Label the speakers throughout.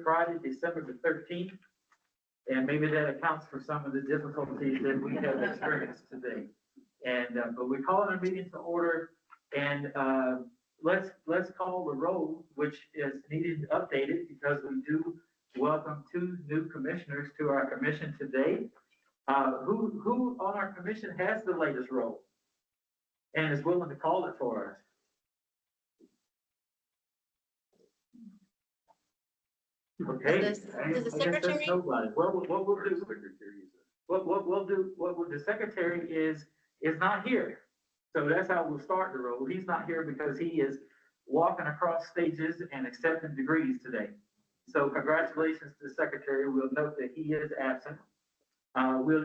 Speaker 1: Friday, December the 13th. And maybe that accounts for some of the difficulties that we have experienced today. And, but we're calling our meeting to order, and let's call the roll, which is needed updated because we do welcome 2 new commissioners to our commission today. Who on our commission has the latest roll and is willing to call it for us? Okay.
Speaker 2: Does the secretary?
Speaker 1: Nobody. Well, what we'll do, what the secretary is not here. So that's how we'll start the roll. He's not here because he is walking across stages and accepting degrees today. So congratulations to the secretary. We'll note that he is absent.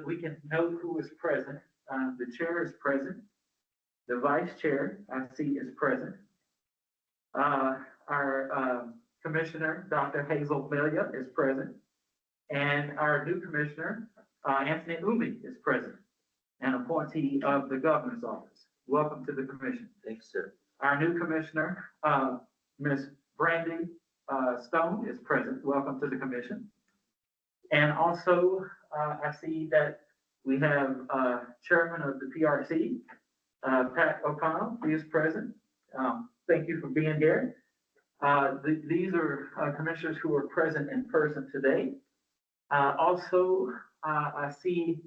Speaker 1: We can note who is present. The chair is present. The vice chair, I see, is present. Our commissioner, Dr. Hazel Melia, is present. And our new commissioner, Anthony Umi, is present, an appointee of the governor's office. Welcome to the commission.
Speaker 3: Thanks, sir.
Speaker 1: Our new commissioner, Ms. Brandy Stone, is present. Welcome to the commission. And also, I see that we have chairman of the PRC, Pat O'Connell. He is present. Thank you for being here. These are commissioners who are present in person today. Also, I see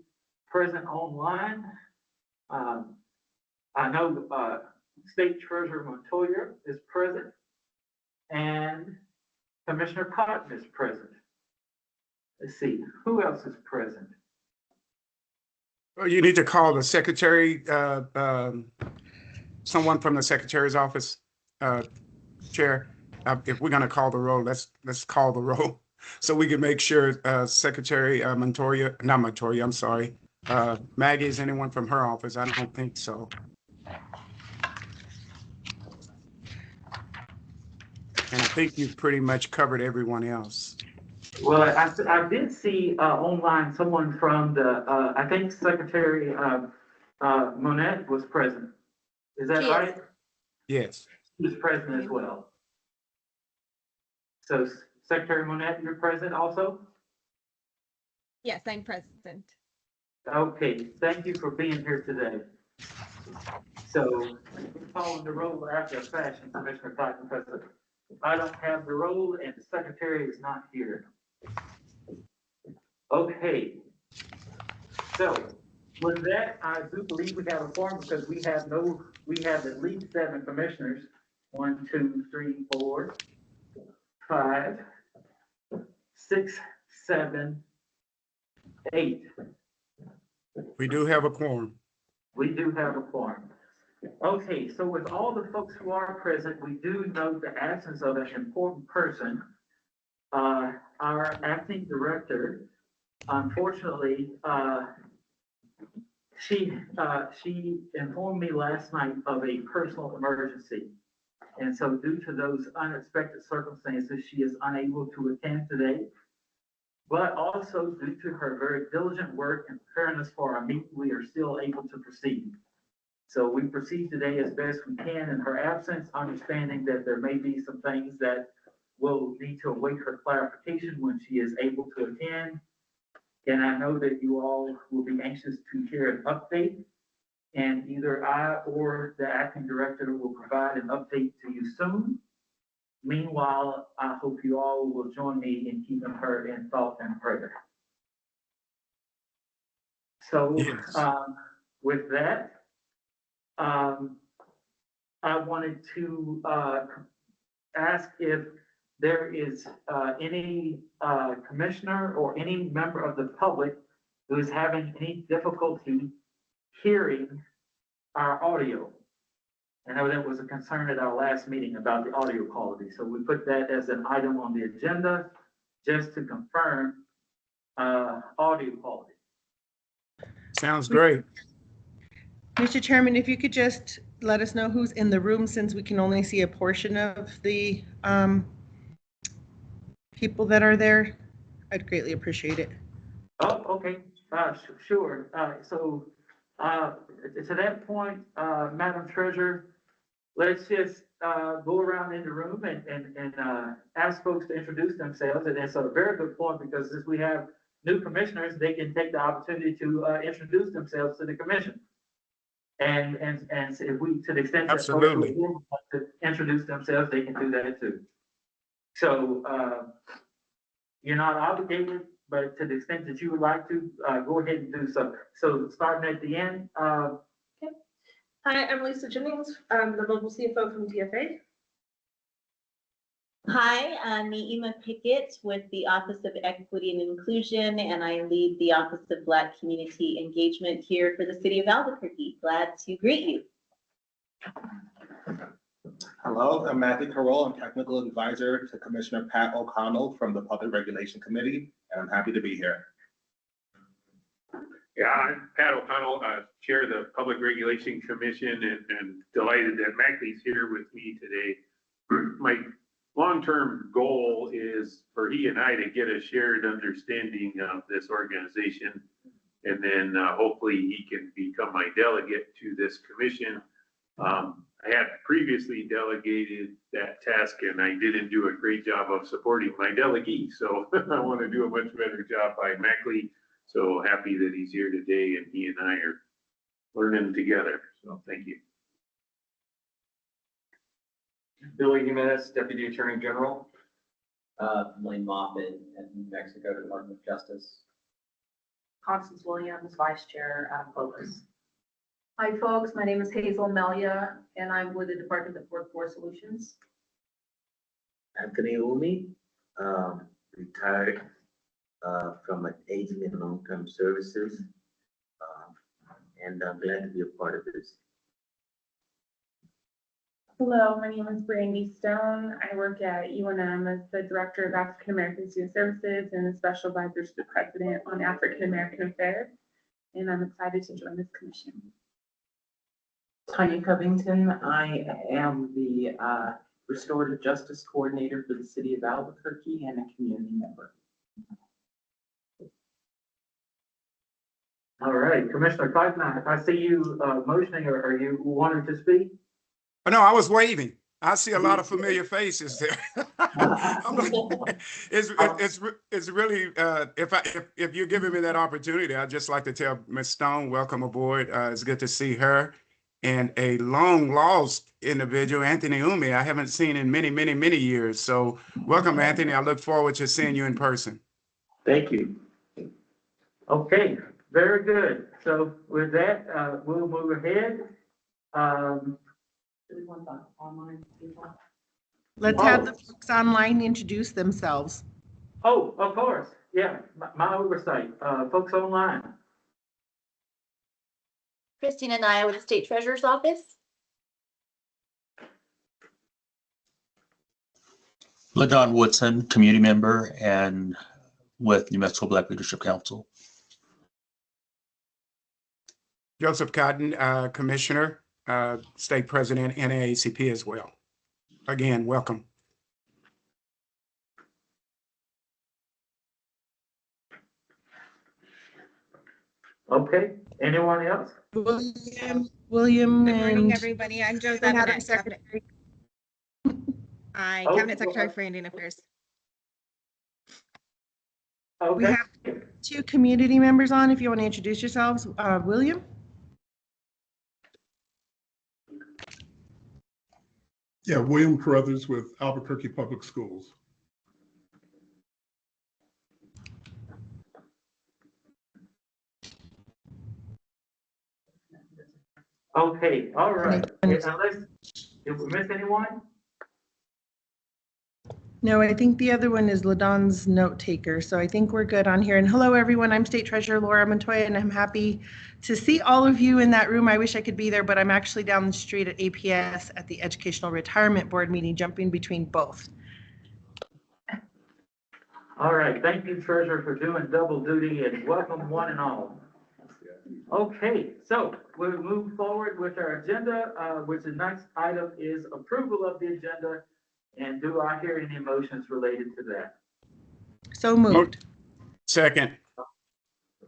Speaker 1: present online. I know State Treasurer Montoya is present, and Commissioner Cotton is present. Let's see, who else is present?
Speaker 4: Well, you need to call the secretary, someone from the secretary's office, Chair. If we're going to call the roll, let's call the roll so we can make sure Secretary Montoya, not Montoya, I'm sorry. Maggie, is anyone from her office? I don't think so. And I think you've pretty much covered everyone else.
Speaker 1: Well, I did see online someone from the, I think Secretary Monette was present. Is that right?
Speaker 4: Yes.
Speaker 1: She was present as well. So Secretary Monette, you're present also?
Speaker 2: Yes, I'm present.
Speaker 1: Okay, thank you for being here today. So following the roll after a fashion, Commissioner Cotton, because I don't have the roll and the secretary is not here. Okay. So with that, I do believe we have a quorum because we have at least 7 commissioners. 1, 2, 3, 4, 5, 6, 7, 8.
Speaker 4: We do have a quorum.
Speaker 1: We do have a quorum. Okay, so with all the folks who are present, we do note the absence of an important person. Our acting director, unfortunately, she informed me last night of a personal emergency. And so due to those unexpected circumstances, she is unable to attend today. But also due to her very diligent work and preparing us for our meeting, we are still able to proceed. So we proceed today as best we can in her absence, understanding that there may be some things that will need to await her clarification when she is able to attend. And I know that you all will be anxious to hear an update, and either I or the acting director will provide an update to you soon. Meanwhile, I hope you all will join me in keeping her in thought and prayer. So
Speaker 4: Yes.
Speaker 1: With that, I wanted to ask if there is any commissioner or any member of the public who is having any difficulty hearing our audio. I know that was a concern at our last meeting about the audio quality. So we put that as an item on the agenda just to confirm audio quality.
Speaker 4: Sounds great.
Speaker 5: Mr. Chairman, if you could just let us know who's in the room, since we can only see a portion of the people that are there, I'd greatly appreciate it.
Speaker 1: Oh, okay, sure. So to that point, Madam Treasurer, let's just go around in the room and ask folks to introduce themselves. And it's a very good point because since we have new commissioners, they can take the opportunity to introduce themselves to the commission. And if we, to the extent that folks
Speaker 4: Absolutely.
Speaker 1: would want to introduce themselves, they can do that too. So you're not obligated, but to the extent that you would like to, go ahead and do so. So starting at the end,
Speaker 3: Hi, I'm Lisa Jennings. I'm the local CFO from TFA.
Speaker 6: Hi, I'm Neema Pickett with the Office of Equity and Inclusion, and I lead the Office of Black Community Engagement here for the City of Albuquerque. Glad to greet you.
Speaker 7: Hello, I'm Matthew Carroll. I'm Technical Advisor to Commissioner Pat O'Connell from the Public Regulation Committee, and I'm happy to be here.
Speaker 8: Yeah, I'm Pat O'Connell, Chair of the Public Regulation Commission, and delighted that Mackley's here with me today. My long-term goal is for he and I to get a shared understanding of this organization, and then hopefully he can become my delegate to this commission. I had previously delegated that task, and I didn't do a great job of supporting my delegee, so I want to do a much better job by Mackley. So happy that he's here today and he and I are learning together. So thank you.
Speaker 9: Billy Jimenez, Deputy Attorney General.
Speaker 10: Lane Moffitt at New Mexico Department of Justice.
Speaker 3: Constance Williams, Vice Chair out of Clovis.
Speaker 11: Hi, folks. My name is Hazel Melia, and I'm with the Department of Workforce Solutions.
Speaker 12: Anthony Umi, retired from an aging and long-term services, and I'm glad to be a part of this.
Speaker 3: Hello, my name is Brandy Stone. I work at UNM as the Director of African American Student Services and the Special Advisor to the President on African American Affairs. And I'm excited to join this commission.
Speaker 13: Tanya Covington, I am the Restorative Justice Coordinator for the City of Albuquerque and a community member.
Speaker 1: all right, Commissioner Clayton, I see you motioning, or are you wanting to speak?
Speaker 4: Oh, no, I was waving. I see a lot of familiar faces there. I'm like, it's really, if you're giving me that opportunity, I'd just like to tell Ms. Stone, welcome aboard. It's good to see her. And a long lost individual, Anthony Umi, I haven't seen in many, many, many years. So welcome, Anthony. I look forward to seeing you in person.
Speaker 1: Thank you. Okay, very good. So with that, we'll move ahead.
Speaker 11: Do we want the online people?
Speaker 5: Let's have the folks online introduce themselves.
Speaker 1: Oh, of course. Yeah, my oversight. Folks online.
Speaker 2: Christina Naya with the State Treasurer's Office.
Speaker 14: LaDon Woodson, community member and with New Mexico Black Leadership Council.
Speaker 4: Joseph Cotton, Commissioner, State President, NAACP as well. Again, welcome.
Speaker 1: Okay, anyone else?
Speaker 5: William
Speaker 2: Good morning,
Speaker 5: and
Speaker 2: everybody. I'm Joe
Speaker 5: Madam
Speaker 2: Zevinette,
Speaker 5: Secretary.
Speaker 2: Cabinet Secretary for Indian Affairs.
Speaker 1: Okay.
Speaker 5: We have two community members on. If you want to introduce yourselves, William.
Speaker 15: Yeah, William Carruthers with Albuquerque Public Schools.
Speaker 1: Okay, all right. Unless, did we miss anyone?
Speaker 5: No, I think the other one is LaDon's note taker. So I think we're good on here. And hello, everyone. I'm State Treasurer Laura Montoya, and I'm happy to see all of you in that room. I wish I could be there, but I'm actually down the street at APS at the Educational Retirement Board meeting, jumping between both.
Speaker 1: All right, thank you, Treasurer, for doing double duty, and welcome one and all. Okay, so we'll move forward with our agenda, which the next item is approval of the agenda. And do I hear any motions related to that?
Speaker 5: So moved.
Speaker 4: Second.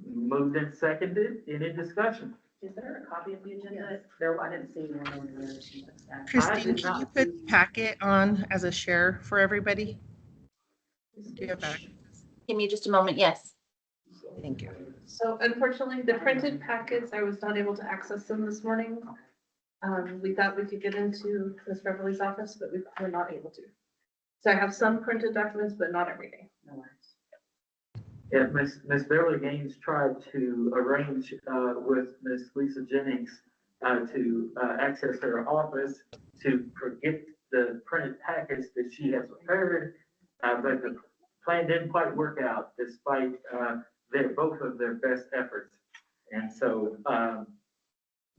Speaker 1: Moved and seconded. Any discussion?
Speaker 11: Is there a copy of the agenda? There, I didn't see one on there.
Speaker 5: Christine, can you put the packet on as a share for everybody? Do you have that?
Speaker 2: Give me just a moment. Yes.
Speaker 5: Thank you.
Speaker 11: So unfortunately, the printed packets, I was not able to access them this morning. We thought we could get into Ms. Beverly's office, but we were not able to. So I have some printed documents, but not everything. No worries.
Speaker 1: Yeah, Ms. Beverly Gaines tried to arrange with Ms. Lisa Jennings to access her office to get the printed packets that she has prepared, but the plan didn't quite work out despite both of their best efforts. And so,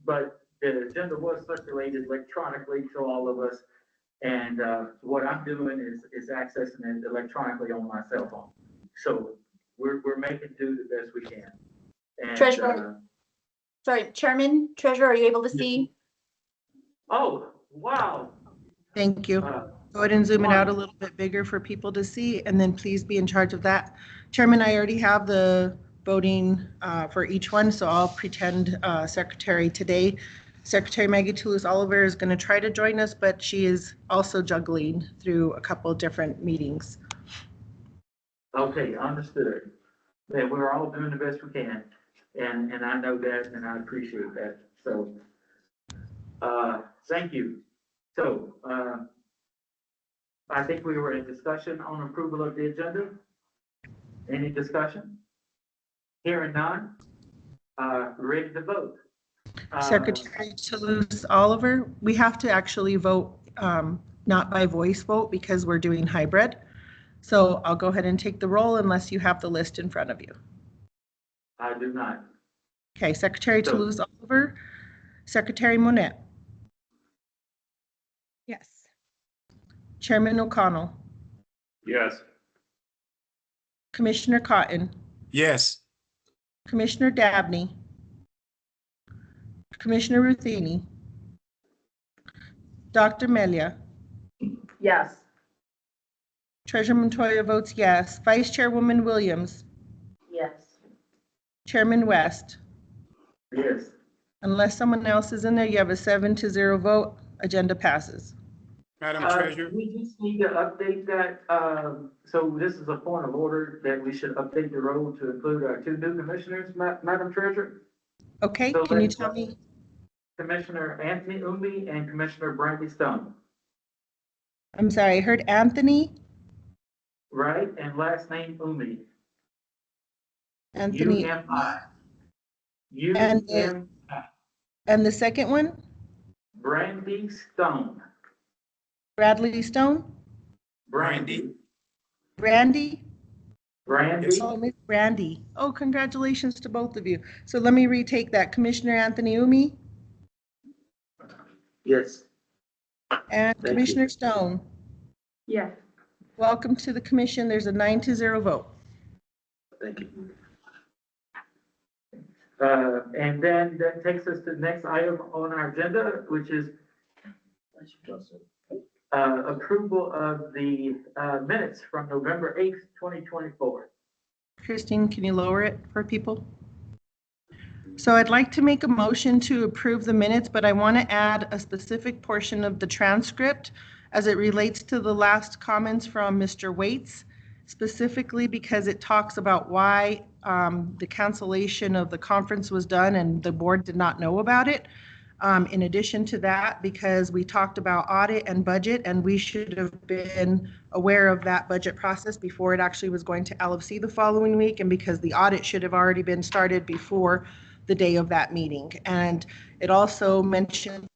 Speaker 1: but the agenda was circulated electronically to all of us. And what I'm doing is accessing it electronically on my cell phone. So we're making do the best we can. And,
Speaker 2: Treasurer. Sorry, Chairman, Treasurer, are you able to see?
Speaker 1: Oh, wow.
Speaker 5: Thank you. Go ahead and zoom it out a little bit bigger for people to see, and then please be in charge of that. Chairman, I already have the voting for each one, so I'll pretend secretary today. Secretary Maggie Toulouse-Oliver is going to try to join us, but she is also juggling through a couple of different meetings.
Speaker 1: Okay, understood. That we're all doing the best we can, and I know that, and I appreciate that. So, thank you. So, I think we were in discussion on approval of the agenda. Any discussion? Hearing none. Ready to vote.
Speaker 5: Secretary Toulouse-Oliver, we have to actually vote not by voice vote because we're doing hybrid. So I'll go ahead and take the roll unless you have the list in front of you.
Speaker 1: I do not.
Speaker 5: Okay, Secretary Toulouse-Oliver, Secretary Monette.
Speaker 2: Yes.
Speaker 5: Chairman O'Connell,
Speaker 8: Yes.
Speaker 5: Commissioner Cotton,
Speaker 4: Yes.
Speaker 5: Commissioner Dabney, Commissioner Ruthini, Dr. Melia,
Speaker 11: Yes.
Speaker 5: Treasurer Montoya votes yes. Vice Chairwoman Williams,
Speaker 11: Yes.
Speaker 5: Chairman West.
Speaker 1: Yes.
Speaker 5: Unless someone else is in there, you have a 7-0 vote. Agenda passes.
Speaker 4: Madam Treasurer.
Speaker 1: We just need to update that. So this is a point of order that we should update the roll to include our two new commissioners, Madam Treasurer.
Speaker 5: Okay,
Speaker 1: So
Speaker 5: can you
Speaker 1: that's
Speaker 5: tell me?
Speaker 1: Commissioner Anthony Umi and Commissioner Brandy Stone,
Speaker 5: I'm sorry, I heard Anthony.
Speaker 1: right? And last name Umi.
Speaker 5: Anthony.
Speaker 1: U-M-I.
Speaker 5: U-M-I. And the second one?
Speaker 1: Brandy Stone.
Speaker 5: Bradley Stone?
Speaker 1: Brandy.
Speaker 5: Brandy?
Speaker 1: Brandy.
Speaker 5: Oh, Miss Brandy. Oh, congratulations to both of you. So let me retake that. Commissioner Anthony Umi
Speaker 12: Yes.
Speaker 5: and
Speaker 12: Thank
Speaker 5: Commissioner
Speaker 12: you.
Speaker 5: Stone.
Speaker 3: Yes.
Speaker 5: Welcome to the commission. There's a 9-0 vote.
Speaker 12: Thank you.
Speaker 1: And then that takes us to the next item on our agenda, which is approval of the minutes from November 8th, 2024.
Speaker 5: Christine, can you lower it for people? So I'd like to make a motion to approve the minutes, but I want to add a specific portion of the transcript as it relates to the last comments from Mr. Waits, specifically because it talks about why the cancellation of the conference was done and the board did not know about it. In addition to that, because we talked about audit and budget, and we should have been aware of that budget process before it actually was going to LFC the following week, and because the audit should have already been started before the day of that meeting. And it also mentions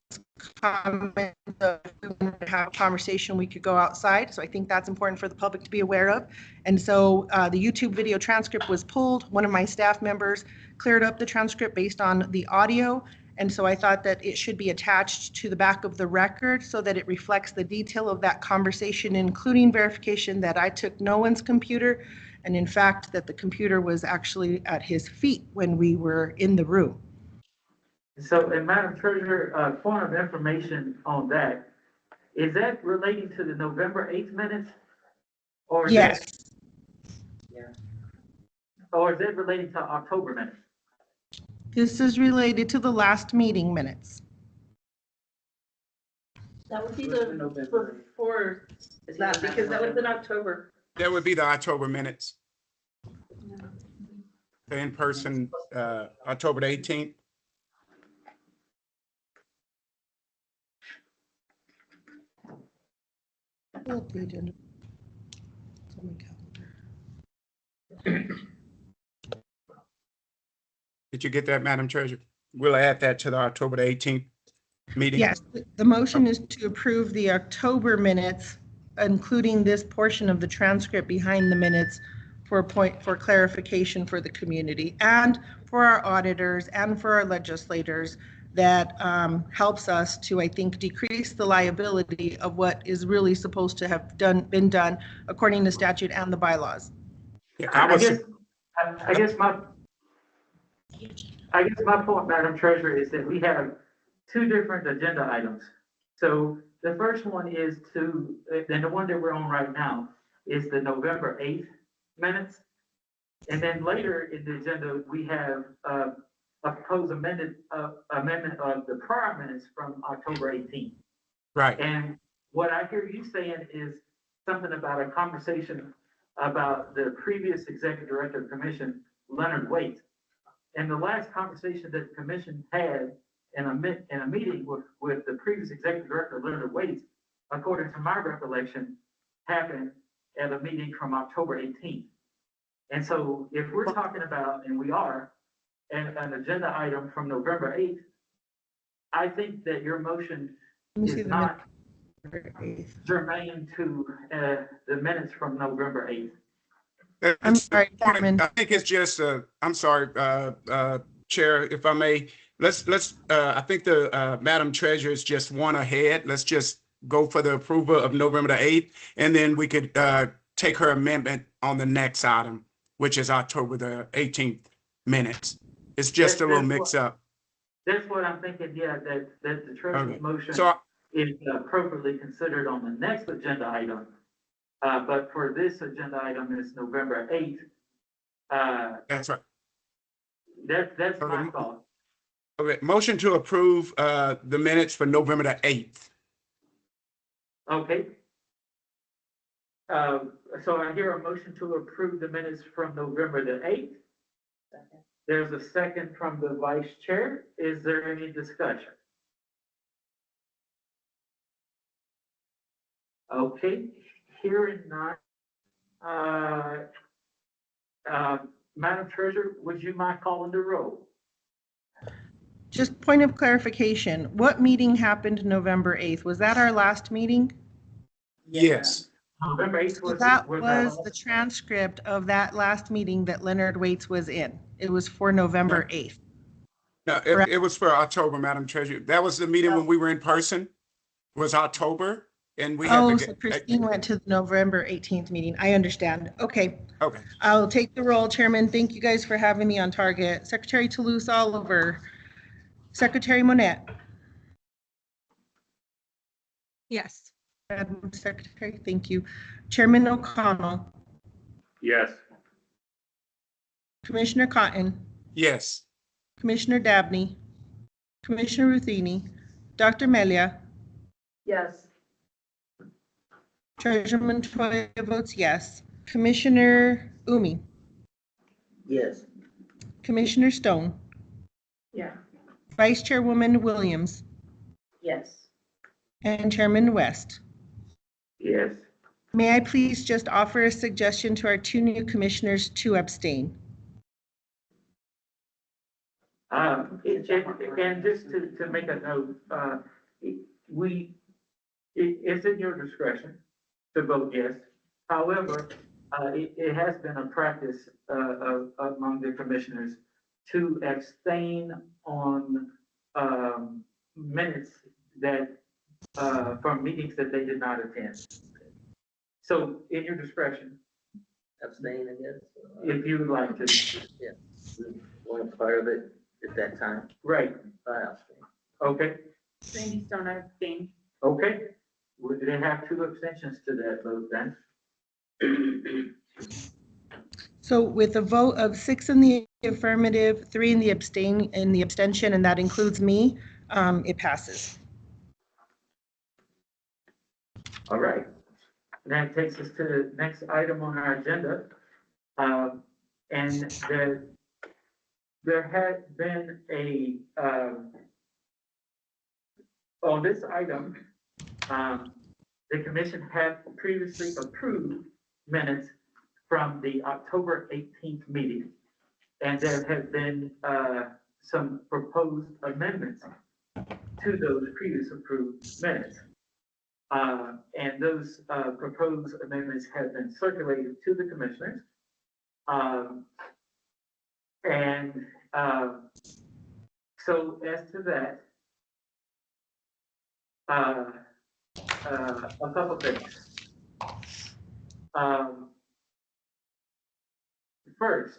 Speaker 5: comments of if we wanted to have a conversation, we could go outside. So I think that's important for the public to be aware of. And so the YouTube video transcript was pulled. One of my staff members cleared up the transcript based on the audio. And so I thought that it should be attached to the back of the record so that it reflects the detail of that conversation, including verification that I took no one's computer, and in fact, that the computer was actually at his feet when we were in the room.
Speaker 1: So, and Madam Treasurer, point of information on that, is that relating to the November 8th minutes? Or is
Speaker 5: yes.
Speaker 1: Or is that relating to October minutes?
Speaker 5: This is related to the last meeting minutes.
Speaker 11: That would be the before that, because that would have been October.
Speaker 4: That would be the October minutes. The in-person, October the 18th.
Speaker 5: Pull up the agenda. It's on my calendar.
Speaker 4: Did you get that, Madam Treasurer? We'll add that to the October the 18th meeting.
Speaker 5: Yes, the motion is to approve the October minutes, including this portion of the transcript behind the minutes for clarification for the community and for our auditors and for our legislators. That helps us to, I think, decrease the liability of what is really supposed to have been done according to statute and the bylaws.
Speaker 4: Yeah,
Speaker 1: I guess my point, Madam Treasurer, is that we have two different agenda items. So the first one is and the one that we're on right now is the November 8th minutes. And then later in the agenda, we have a proposed amendment of the prior minutes from October 18th.
Speaker 4: Right.
Speaker 1: And what I hear you saying is something about a conversation about the previous executive director of the commission, Leonard Waite. And the last conversation that the commission had in a meeting with the previous executive director, Leonard Waite, according to my recollection, happened at a meeting from October 18th. And so if we're talking about, and we are, an agenda item from November 8th, I think that your motion is not germane to the minutes from November 8th.
Speaker 5: I'm sorry, Chairman.
Speaker 4: I think it's just, I'm sorry, Chair, if I may, I think the Madam Treasurer is just one ahead. Let's just go for the approval of November the 8th, and then we could take her amendment on the next item, which is October the 18th minutes. It's just a little mix up.
Speaker 1: That's what I'm thinking, yeah, that the treasurer's motion
Speaker 4: So
Speaker 1: is appropriately considered on the next agenda item. But for this agenda item, it's November 8th.
Speaker 4: That's right.
Speaker 1: That's my thought.
Speaker 4: Okay, motion to approve the minutes for November the 8th.
Speaker 1: Okay. So I hear a motion to approve the minutes from November the 8th. There's a second from the vice chair. Is there any discussion? Okay, hearing none. Madam Treasurer, would you mind calling the roll?
Speaker 5: Just point of clarification, what meeting happened November 8th? Was that our last meeting?
Speaker 4: Yes.
Speaker 1: November 8th
Speaker 5: So that was the transcript of that last meeting that Leonard Waits was in. It was for November 8th.
Speaker 4: No, it was for October, Madam Treasurer. That was the meeting when we were in person, was October, and we had to
Speaker 5: so Christine went to the November 18th meeting. I understand. Okay.
Speaker 4: Okay.
Speaker 5: I'll take the roll, Chairman. Thank you guys for having me on target. Secretary Toulouse Oliver. Secretary Monette.
Speaker 11: Yes.
Speaker 5: Madam Secretary, thank you. Chairman O'Connell.
Speaker 8: Yes.
Speaker 5: Commissioner Cotton.
Speaker 4: Yes.
Speaker 5: Commissioner Dabney. Commissioner Ruthini. Dr. Melia.
Speaker 11: Yes.
Speaker 5: Treasurer Montoya votes yes. Commissioner Umi.
Speaker 12: Yes.
Speaker 5: Commissioner Stone.
Speaker 11: Yeah.
Speaker 5: Vice Chairwoman Williams.
Speaker 11: Yes.
Speaker 5: And Chairman West.
Speaker 1: Yes.
Speaker 5: May I please just offer a suggestion to our two new commissioners to abstain?
Speaker 1: And just to make a note, it's in your discretion to vote yes. However, it has been a practice among the commissioners to abstain on minutes that from meetings that they did not attend. So in your discretion,
Speaker 12: Abstain, I guess.
Speaker 1: if you would like to.
Speaker 12: Yeah, we weren't part of it at that time.
Speaker 1: Right.
Speaker 12: I abstain.
Speaker 1: Okay.
Speaker 3: Brandy Stone, I abstain.
Speaker 1: Okay. We didn't have two abstentions to that vote then.
Speaker 5: So with a vote of 6 in the affirmative, 3 in the abstention, and that includes me, it passes.
Speaker 1: All right. That takes us to the next item on our agenda. And there had been a, on this item, the commission had previously approved minutes from the October 18th meeting. And there have been some proposed amendments to those previous approved minutes. And those proposed amendments have been circulated to the commissioners. So as to that, a couple things. First,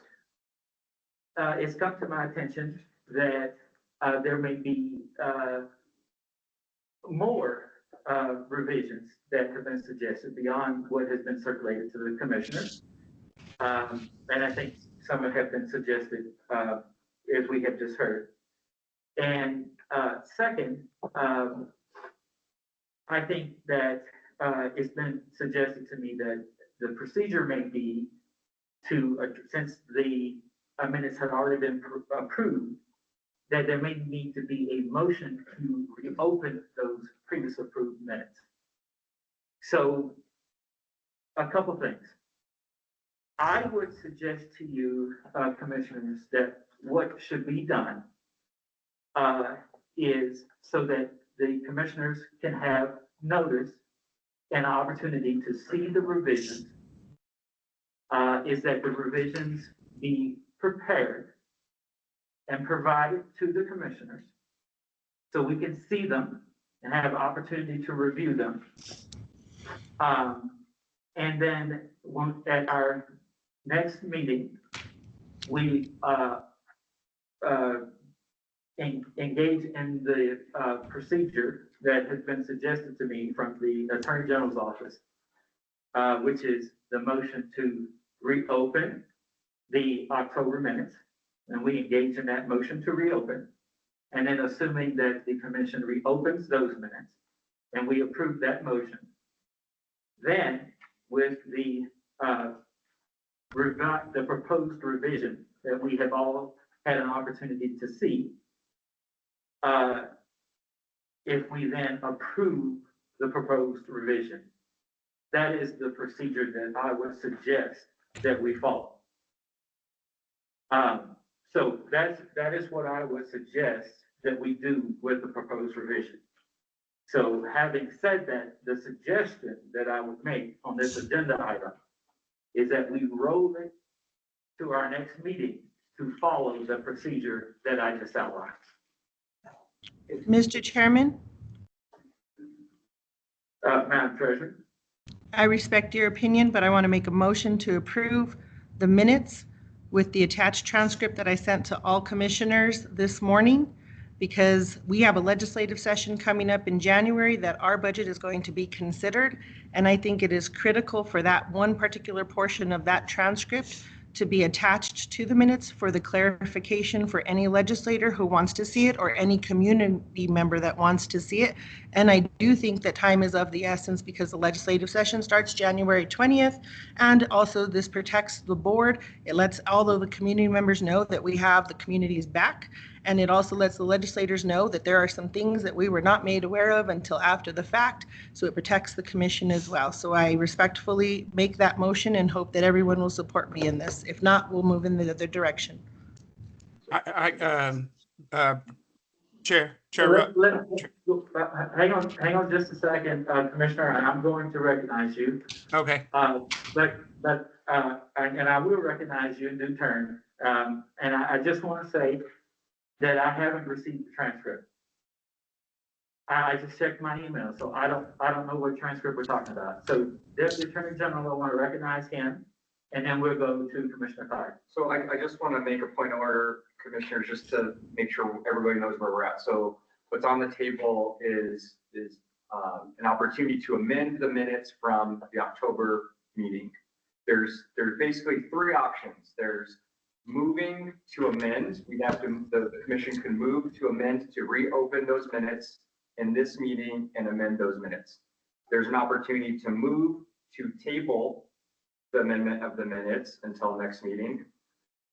Speaker 1: it's come to my attention that there may be more revisions that have been suggested beyond what has been circulated to the commissioners. And I think some have been suggested, as we have just heard. And second, I think that it's been suggested to me that the procedure may be to, since the minutes had already been approved, that there may need to be a motion to reopen those previous approved minutes. So a couple things. I would suggest to you, commissioners, that what should be done is so that the commissioners can have notice and opportunity to see the revisions, is that the revisions be prepared and provided to the commissioners so we can see them and have opportunity to review them. And then at our next meeting, we engage in the procedure that has been suggested to me from the Attorney General's office, which is the motion to reopen the October minutes. And we engage in that motion to reopen. And then assuming that the commission reopens those minutes and we approve that motion, then with the proposed revision that we have all had an opportunity to see, if we then approve the proposed revision, that is the procedure that I would suggest that we follow. So that is what I would suggest that we do with the proposed revision. So having said that, the suggestion that I would make on this agenda item is that we roll it to our next meeting to follow the procedure that I just outlined.
Speaker 5: Mr. Chairman,
Speaker 1: Madam Treasurer.
Speaker 5: I respect your opinion, but I want to make a motion to approve the minutes with the attached transcript that I sent to all commissioners this morning, because we have a legislative session coming up in January that our budget is going to be considered. And I think it is critical for that one particular portion of that transcript to be attached to the minutes for the clarification for any legislator who wants to see it or any community member that wants to see it. And I do think that time is of the essence because the legislative session starts January 20th. And also this protects the board. It lets all of the community members know that we have the community's back. And it also lets the legislators know that there are some things that we were not made aware of until after the fact. So it protects the commission as well. So I respectfully make that motion and hope that everyone will support me in this. If not, we'll move in the other direction.
Speaker 4: Chair.
Speaker 1: Hang on just a second, Commissioner, and I'm going to recognize you.
Speaker 4: Okay.
Speaker 1: And I will recognize you in due turn. And I just want to say that I haven't received the transcript. I just checked my email, so I don't know what transcript we're talking about. So Deputy Attorney General, I want to recognize him, and then we'll go to Commissioner Fire.
Speaker 9: So I just want to make a point of order, Commissioners, just to make sure everybody knows where we're at. So what's on the table is an opportunity to amend the minutes from the October meeting. There's basically three options. There's moving to amend, we'd have to, the commission can move to amend to reopen those minutes in this meeting and amend those minutes. There's an opportunity to move to table the amendment of the minutes until next meeting.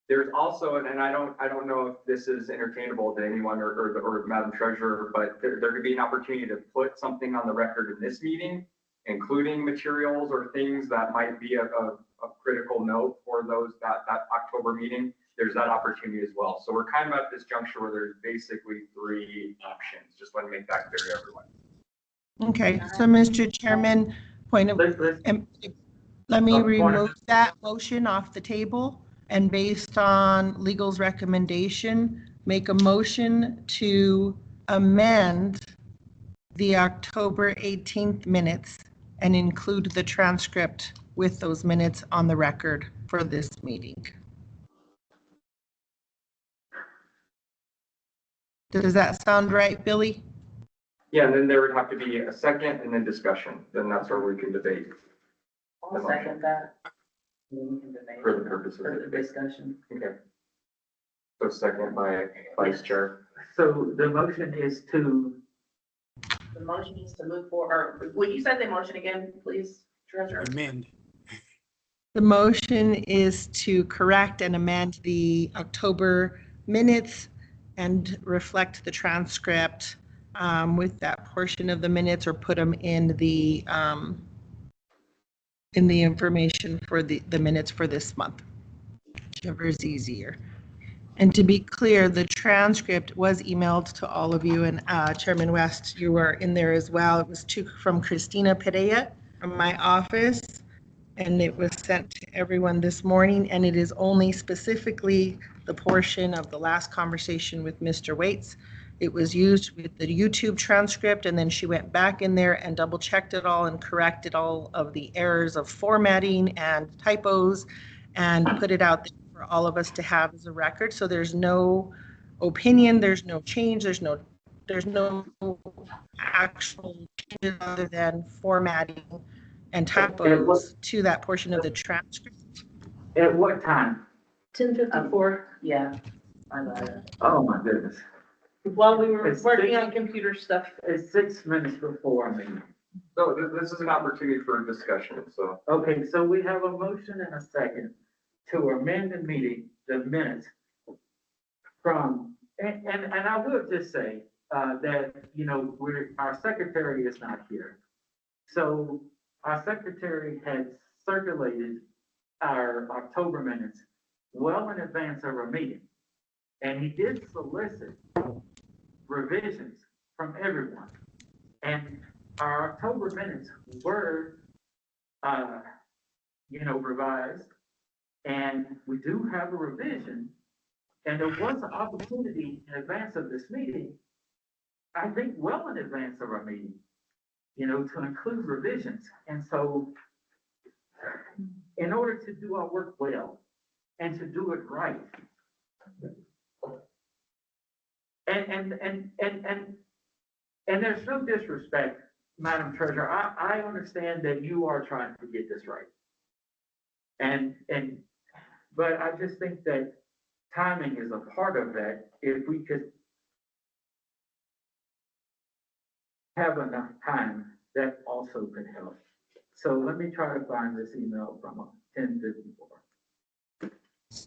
Speaker 9: There's also, and I don't know if this is entertainable to anyone or Madam Treasurer, but there could be an opportunity to put something on the record in this meeting, including materials or things that might be of critical note for that October meeting. There's that opportunity as well. So we're kind of at this juncture where there's basically 3 options. Just want to make that clear to everyone.
Speaker 5: Okay, so Mr. Chairman, let me remove that motion off the table and based on legal's recommendation, make a motion to amend the October 18th minutes and include the transcript with those minutes on the record for this meeting. Does that sound right, Billy?
Speaker 9: Yeah, and then there would have to be a second and then discussion. Then that's where we can debate.
Speaker 13: I'll second that. We can debate
Speaker 9: For the purposes
Speaker 13: for
Speaker 9: of
Speaker 13: the discussion.
Speaker 9: Okay. So second by Vice Chair.
Speaker 1: So the motion is to,
Speaker 13: The motion is to move forward, or would you say the motion again, please, Treasurer?
Speaker 4: Amend.
Speaker 5: The motion is to correct and amend the October minutes and reflect the transcript with that portion of the minutes, or put them in the information for the minutes for this month, whichever is easier. And to be clear, the transcript was emailed to all of you, and Chairman West, you were in there as well. It was from Christina Perea from my office, and it was sent to everyone this morning, and it is only specifically the portion of the last conversation with Mr. Waits. It was used with the YouTube transcript, and then she went back in there and double checked it all and corrected all of the errors of formatting and typos and put it out there for all of us to have as a record. So there's no opinion, there's no change, there's no actual changes other than formatting and typos to that portion of the transcript.
Speaker 1: at what time?
Speaker 13: 10:54. Yeah. I got it.
Speaker 1: Oh, my goodness.
Speaker 13: While we were
Speaker 1: It's
Speaker 13: working
Speaker 1: six-
Speaker 13: on computer stuff.
Speaker 1: It's 6 minutes before me.
Speaker 9: So this is an opportunity for discussion. So
Speaker 1: Okay, so we have a motion and a second to amend the minutes from, and I will just say, that, you know, our secretary is not here. So our secretary had circulated our October minutes well in advance of our meeting. And he did solicit revisions from everyone. And our October minutes were, revised. And we do have a revision. And there was an opportunity in advance of this meeting, I think well in advance of our meeting, to include revisions. And so in order to do our work well and to do it right, and there's no disrespect, Madam Treasurer, I understand that you are trying to get this right. But I just think that timing is a part of that. If we could have enough time, that also could help. So let me try to find this email from 10:54.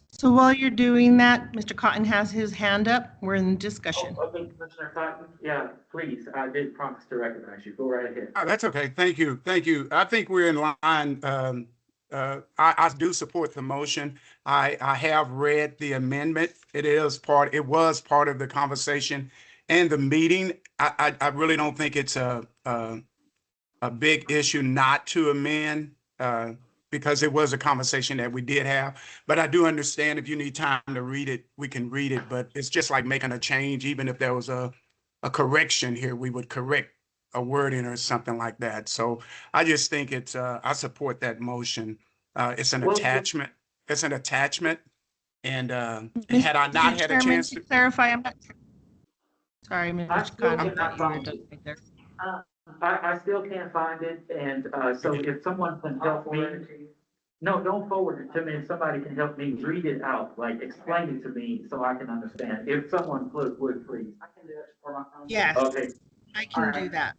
Speaker 5: So while you're doing that, Mr. Cotton has his hand up. We're in discussion.
Speaker 1: Oh, okay, Commissioner Cotton, yeah, please, I did promise to recognize you. Go right ahead.
Speaker 4: Oh, that's okay. Thank you. Thank you. I think we're in line. I do support the motion. I have read the amendment. It was part of the conversation and the meeting. I really don't think it's a big issue not to amend, because it was a conversation that we did have. But I do understand if you need time to read it, we can read it. But it's just like making a change. Even if there was a correction here, we would correct a wording or something like that. So I just think it's, I support that motion. It's an attachment. It's an attachment. And had I not had a chance to
Speaker 5: clarify, I'm not. Sorry,
Speaker 1: I
Speaker 5: Mr.
Speaker 1: still
Speaker 5: Cotton.
Speaker 1: cannot find it.
Speaker 5: Right there.
Speaker 1: I still can't find it, and so if someone can help me, No, don't forward it to me. If somebody can help me read it out, like explain it to me so I can understand. If someone would please.
Speaker 11: I can do it for my phone.
Speaker 5: Yes,
Speaker 1: Okay.
Speaker 5: I can do that.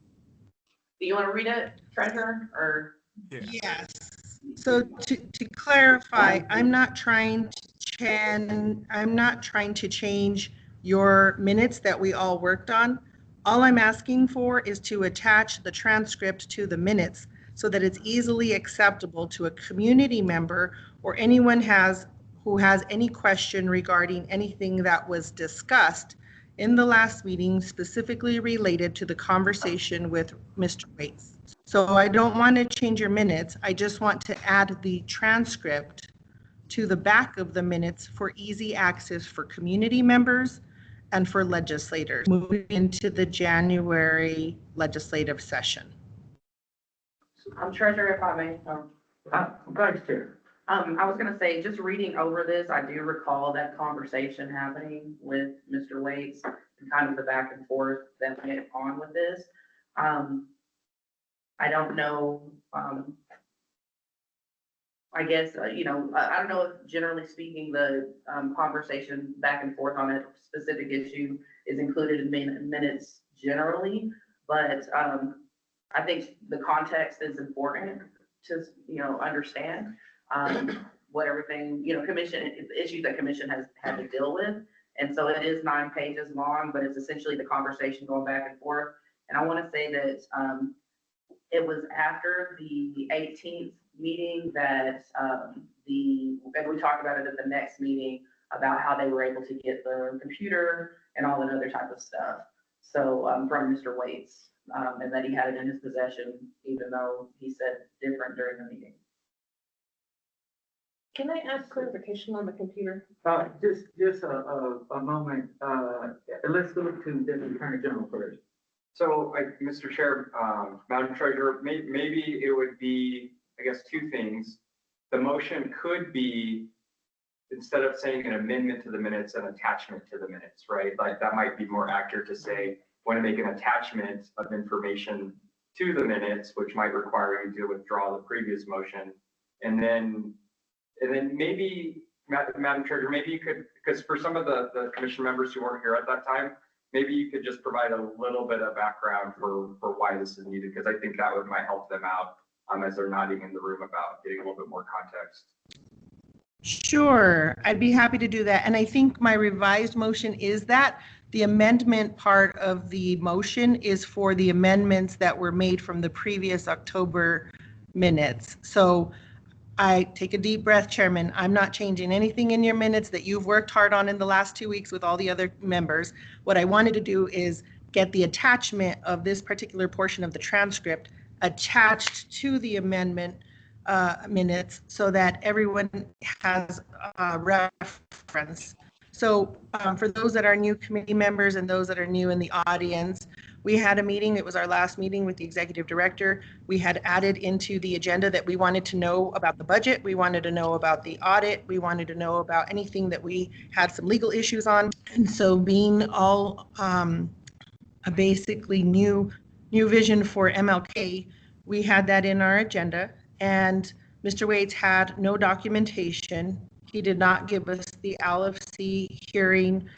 Speaker 11: Do you want to read it, treasurer, or?
Speaker 5: Yes. So to clarify, I'm not trying to change your minutes that we all worked on. All I'm asking for is to attach the transcript to the minutes so that it's easily acceptable to a community member or anyone who has any question regarding anything that was discussed in the last meeting specifically related to the conversation with Mr. Waits. So I don't want to change your minutes. I just want to add the transcript to the back of the minutes for easy access for community members and for legislators moving into the January legislative session.
Speaker 16: Treasurer, if I may.
Speaker 1: Vice Chair.
Speaker 16: I was gonna say, just reading over this, I do recall that conversation happening with Mr. Waits and kind of the back and forth that went on with this. I don't know, I guess, I don't know if generally speaking, the conversation back and forth on a specific issue is included in minutes generally, but I think the context is important to, understand what everything, commission, issues that commission has had to deal with. And so it is 9 pages long, but it's essentially the conversation going back and forth. And I want to say that it was after the 18th meeting that and we talked about it at the next meeting about how they were able to get the computer and all that other type of stuff. So from Mr. Waits, and that he had it in his possession, even though he said different during the meeting.
Speaker 11: Can I ask clarification on the computer?
Speaker 1: Just a moment. Let's go to the Attorney General first.
Speaker 9: So, Mr. Chair, Madam Treasurer, maybe it would be, I guess, 2 things. The motion could be, instead of saying an amendment to the minutes, an attachment to the minutes, right? Like that might be more accurate to say, want to make an attachment of information to the minutes, which might require you to withdraw the previous motion. And then maybe, Madam Treasurer, maybe you could, because for some of the commission members who weren't here at that time, maybe you could just provide a little bit of background for why this is needed, because I think that might help them out as they're nodding in the room about getting a little bit more context.
Speaker 5: Sure, I'd be happy to do that. And I think my revised motion is that the amendment part of the motion is for the amendments that were made from the previous October minutes. So I take a deep breath, Chairman. I'm not changing anything in your minutes that you've worked hard on in the last 2 weeks with all the other members. What I wanted to do is get the attachment of this particular portion of the transcript attached to the amendment minutes so that everyone has a reference. So for those that are new committee members and those that are new in the audience, we had a meeting. It was our last meeting with the executive director. We had added into the agenda that we wanted to know about the budget. We wanted to know about the audit. We wanted to know about anything that we had some legal issues on. And so being all a basically new vision for MLK, we had that in our agenda. And Mr. Waits had no documentation. He did not give us the LFC hearing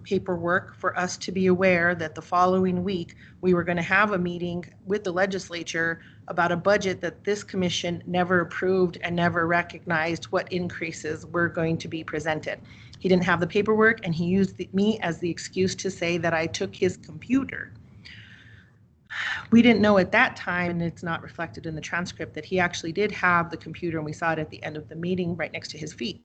Speaker 5: paperwork for us to be aware that the following week we were going to have a meeting with the legislature about a budget that this commission never approved and never recognized what increases were going to be presented. He didn't have the paperwork, and he used me as the excuse to say that I took his computer. We didn't know at that time, and it's not reflected in the transcript, that he actually did have the computer, and we saw it at the end of the meeting right next to his feet.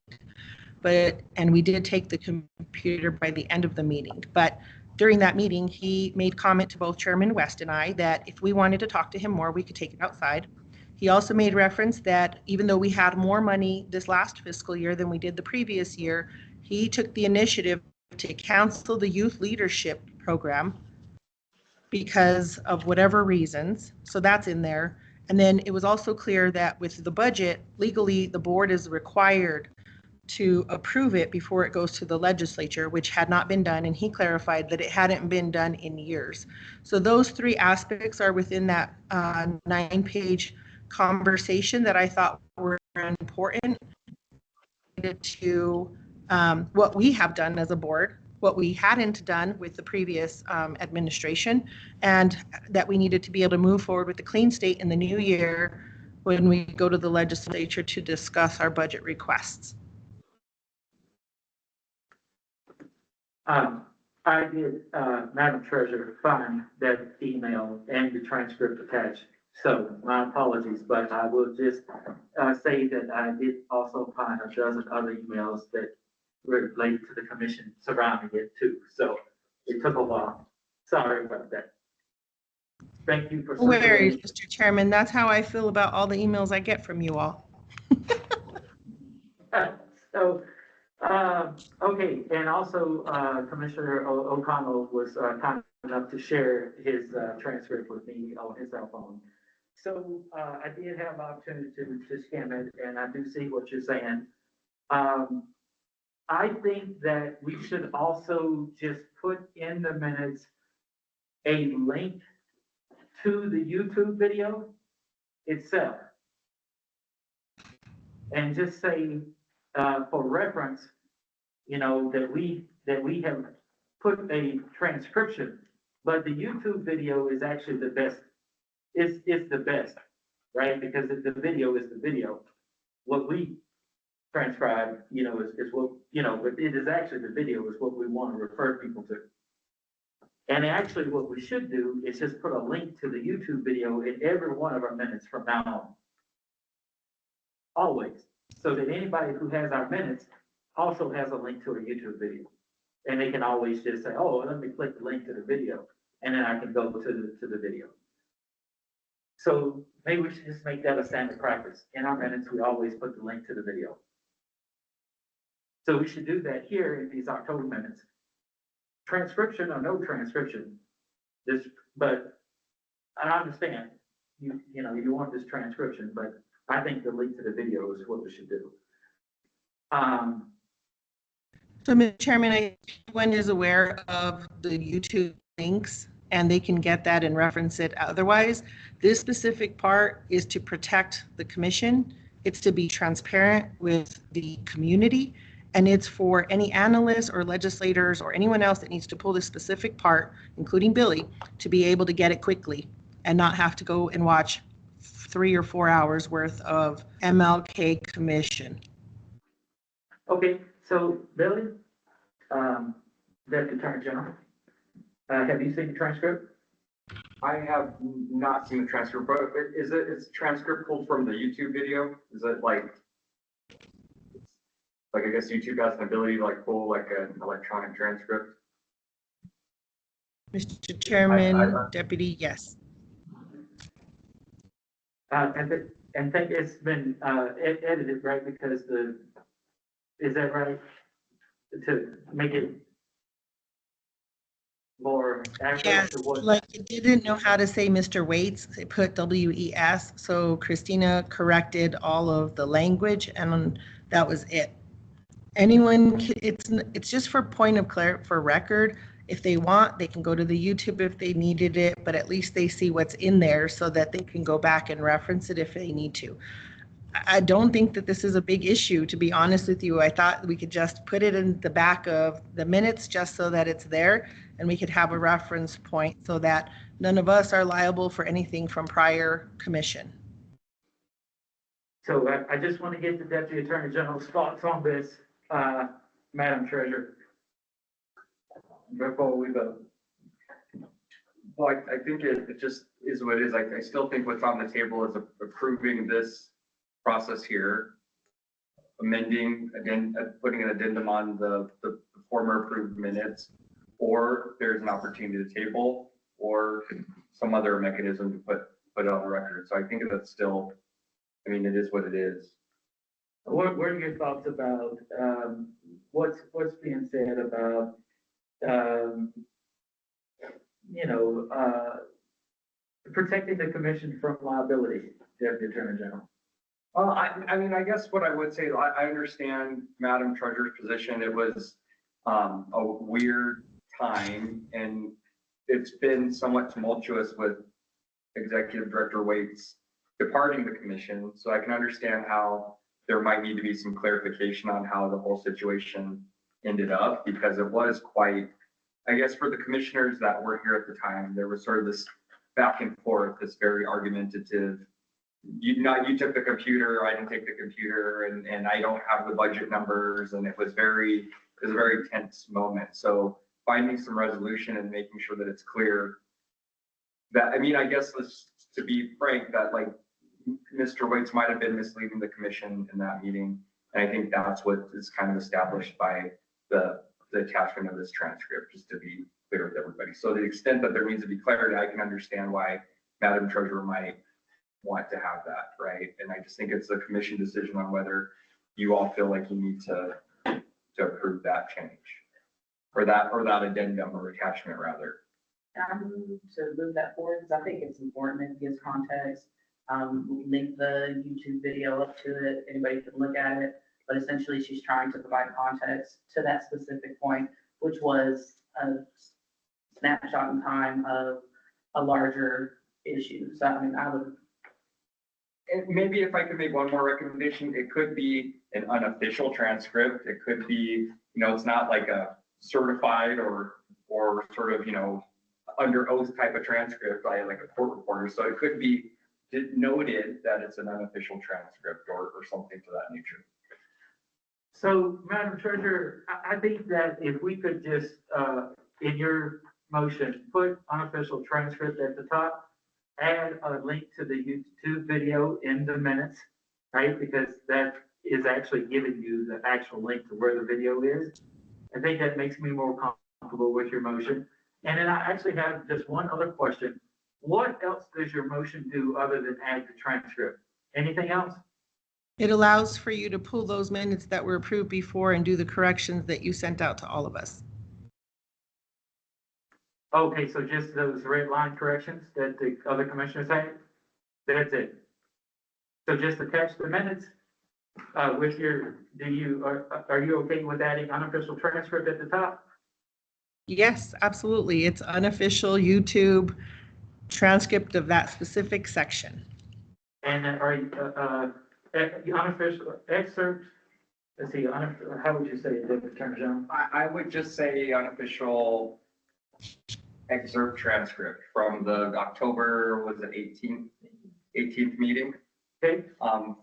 Speaker 5: And we did take the computer by the end of the meeting. But during that meeting, he made comment to both Chairman West and I that if we wanted to talk to him more, we could take it outside. He also made reference that even though we had more money this last fiscal year than we did the previous year, he took the initiative to cancel the youth leadership program because of whatever reasons. So that's in there. And then it was also clear that with the budget, legally, the board is required to approve it before it goes to the legislature, which had not been done. And he clarified that it hadn't been done in years. So those 3 aspects are within that 9-page conversation that I thought were important to what we have done as a board, what we hadn't done with the previous administration, and that we needed to be able to move forward with the clean state in the new year when we go to the legislature to discuss our budget requests.
Speaker 1: I did, Madam Treasurer, find that email and the transcript attached. So my apologies, but I will just say that I did also find a dozen other emails that relate to the commission surrounding it too. So it took a while. Sorry about that. Thank you for.
Speaker 5: No worries, Mr. Chairman. That's how I feel about all the emails I get from you all.
Speaker 1: So, okay, and also Commissioner O'Connell was kind enough to share his transcript with me on his cell phone. So I did have an opportunity to skim it, and I do see what you're saying. I think that we should also just put in the minutes a link to the YouTube video itself. And just say, for reference, you know, that we have put a transcription, but the YouTube video is actually the best. It's the best, right? Because the video is the video. What we transcribe, you know, is what, you know, but it is actually the video is what we want to refer people to. And actually what we should do is just put a link to the YouTube video in every one of our minutes from now on. Always. So that anybody who has our minutes also has a link to a YouTube video. And they can always just say, oh, let me click the link to the video. And then I can go to the video. So maybe we should just make that a standard practice. In our minutes, we always put the link to the video. So we should do that here in these October minutes. Transcription or no transcription, but I understand you know, you want this transcription, but I think the link to the video is what we should do.
Speaker 5: So, Mr. Chairman, everyone is aware of the YouTube links and they can get that and reference it. Otherwise, this specific part is to protect the commission. It's to be transparent with the community. And it's for any analysts or legislators or anyone else that needs to pull this specific part, including Billy, to be able to get it quickly and not have to go and watch 3 or 4 hours worth of MLK commission.
Speaker 1: Okay, so Billy, Deputy Attorney General, have you seen the transcript?
Speaker 9: I have not seen the transcript, but is the transcript pulled from the YouTube video? Is it like I guess YouTube has an ability to like pull like an electronic transcript?
Speaker 5: Mr. Chairman, Deputy, yes.
Speaker 1: And think it's been edited, right? Because is that right? To make it more accurate
Speaker 5: Yes,
Speaker 1: to what?
Speaker 5: like it didn't know how to say Mr. Waits, it put WES, so Christina corrected all of the language and that was it. Anyone, it's just for point of for record. If they want, they can go to the YouTube if they needed it, but at least they see what's in there so that they can go back and reference it if they need to. I don't think that this is a big issue, to be honest with you. I thought we could just put it in the back of the minutes just so that it's there and we could have a reference point so that none of us are liable for anything from prior commission.
Speaker 1: So I just want to get the Deputy Attorney General's thoughts on this, Madam Treasurer, before we vote.
Speaker 9: Well, I think it just is what it is. I still think what's on the table is approving this process here, amending, again, putting an addendum on the former approved minutes, or there's an opportunity to table, or some other mechanism to put it on the record. So I think that's still, I mean, it is what it is.
Speaker 1: What are your thoughts about what's being said about you know, protecting the commission from liability, Deputy Attorney General?
Speaker 9: Well, I mean, I guess what I would say, I understand Madam Treasurer's position. It was a weird time, and it's been somewhat tumultuous with Executive Director Waits departing the commission. So I can understand how there might need to be some clarification on how the whole situation ended up, because it was quite, I guess for the commissioners that were here at the time, there was sort of this back and forth, this very argumentative, you took the computer, I didn't take the computer, and I don't have the budget numbers, and it was a very tense moment. So finding some resolution and making sure that it's clear that, I mean, I guess to be frank, that like Mr. Waits might have been misleading the commission in that meeting. And I think that's what is kind of established by the attachment of this transcript, just to be clear with everybody. So to the extent that there needs to be clarity, I can understand why Madam Treasurer might want to have that, right? And I just think it's a commission decision on whether you all feel like you need to approve that change or that addendum or attachment rather.
Speaker 16: I move to move that forward because I think it's important. It gives context. Link the YouTube video up to it. Anybody can look at it. But essentially, she's trying to provide context to that specific point, which was a snapshot in time of a larger issue. So I mean, I would.
Speaker 9: And maybe if I could make one more recommendation, it could be an unofficial transcript. It could be, it's not like a certified or sort of, under oath type of transcript by like a court reporter. So it could be noted that it's an unofficial transcript or something to that nature.
Speaker 1: So, Madam Treasurer, I think that if we could just, in your motion, put unofficial transcript at the top, add a link to the YouTube video in the minutes, right? Because that is actually giving you the actual link to where the video is. I think that makes me more comfortable with your motion. And then I actually have just one other question. What else does your motion do other than add the transcript? Anything else?
Speaker 5: It allows for you to pull those minutes that were approved before and do the corrections that you sent out to all of us.
Speaker 1: Okay, so just those red line corrections that the other commissioners had? That's it. So just attach the minutes with your, are you okay with adding unofficial transcript at the top?
Speaker 5: Yes, absolutely. It's unofficial YouTube transcript of that specific section.
Speaker 1: And are you, unofficial excerpt? Let's see, how would you say it, David Turner?
Speaker 9: I would just say unofficial excerpt transcript from the October, was it 18th meeting?
Speaker 1: Okay.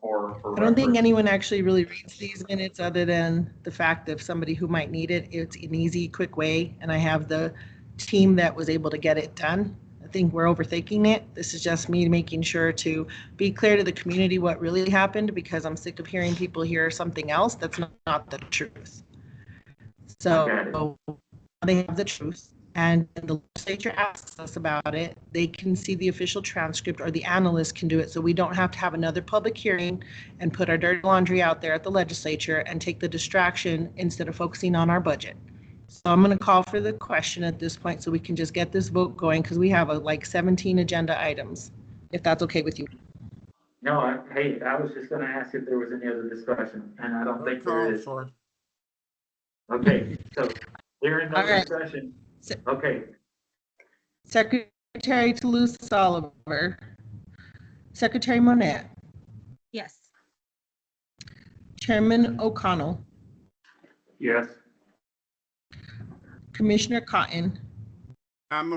Speaker 9: For
Speaker 5: I don't think anyone actually really reads these minutes other than the fact of somebody who might need it. It's an easy, quick way, and I have the team that was able to get it done. I think we're overthinking it. This is just me making sure to be clear to the community what really happened, because I'm sick of hearing people hear something else that's not the truth. So they have the truth, and when the legislature asks us about it, they can see the official transcript, or the analyst can do it, so we don't have to have another public hearing and put our dirty laundry out there at the legislature and take the distraction instead of focusing on our budget. So I'm going to call for the question at this point so we can just get this vote going, because we have like 17 agenda items, if that's okay with you.
Speaker 1: No, I was just going to ask if there was any other discussion, and I don't think there is. Okay, so during no discussion. Okay.
Speaker 5: Secretary Toulouse Oliver. Secretary Monette.
Speaker 2: Yes.
Speaker 5: Chairman O'Connell.
Speaker 8: Yes.
Speaker 5: Commissioner Cotton.
Speaker 4: I'm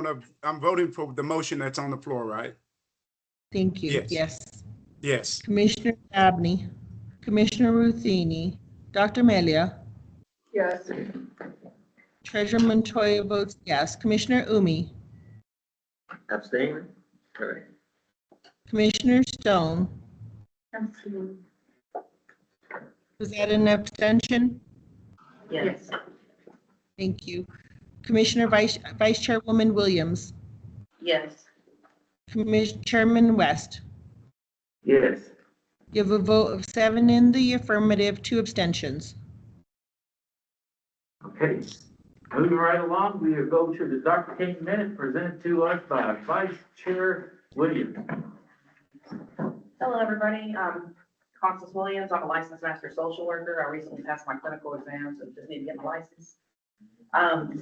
Speaker 4: voting for the motion that's on the floor, right?
Speaker 5: Thank you.
Speaker 4: Yes. Yes.
Speaker 5: Commissioner Abney. Commissioner Ruthini. Dr. Melia.
Speaker 16: Yes.
Speaker 5: Treasurer Montoya votes yes. Commissioner Umi.
Speaker 12: Abstain? Correct.
Speaker 5: Commissioner Stone. Was that an abstention?
Speaker 16: Yes.
Speaker 5: Thank you. Commissioner Vice Chairwoman Williams.
Speaker 16: Yes.
Speaker 5: Chairman West.
Speaker 1: Yes.
Speaker 5: You have a vote of 7 in the affirmative, 2 abstentions.
Speaker 1: Okay. Moving right along, we go to the Dr. King minute presented to us by Vice Chair Williams.
Speaker 16: Hello, everybody. Constance Williams. I'm a licensed master social worker. I recently passed my clinical exam, so just need to get my license.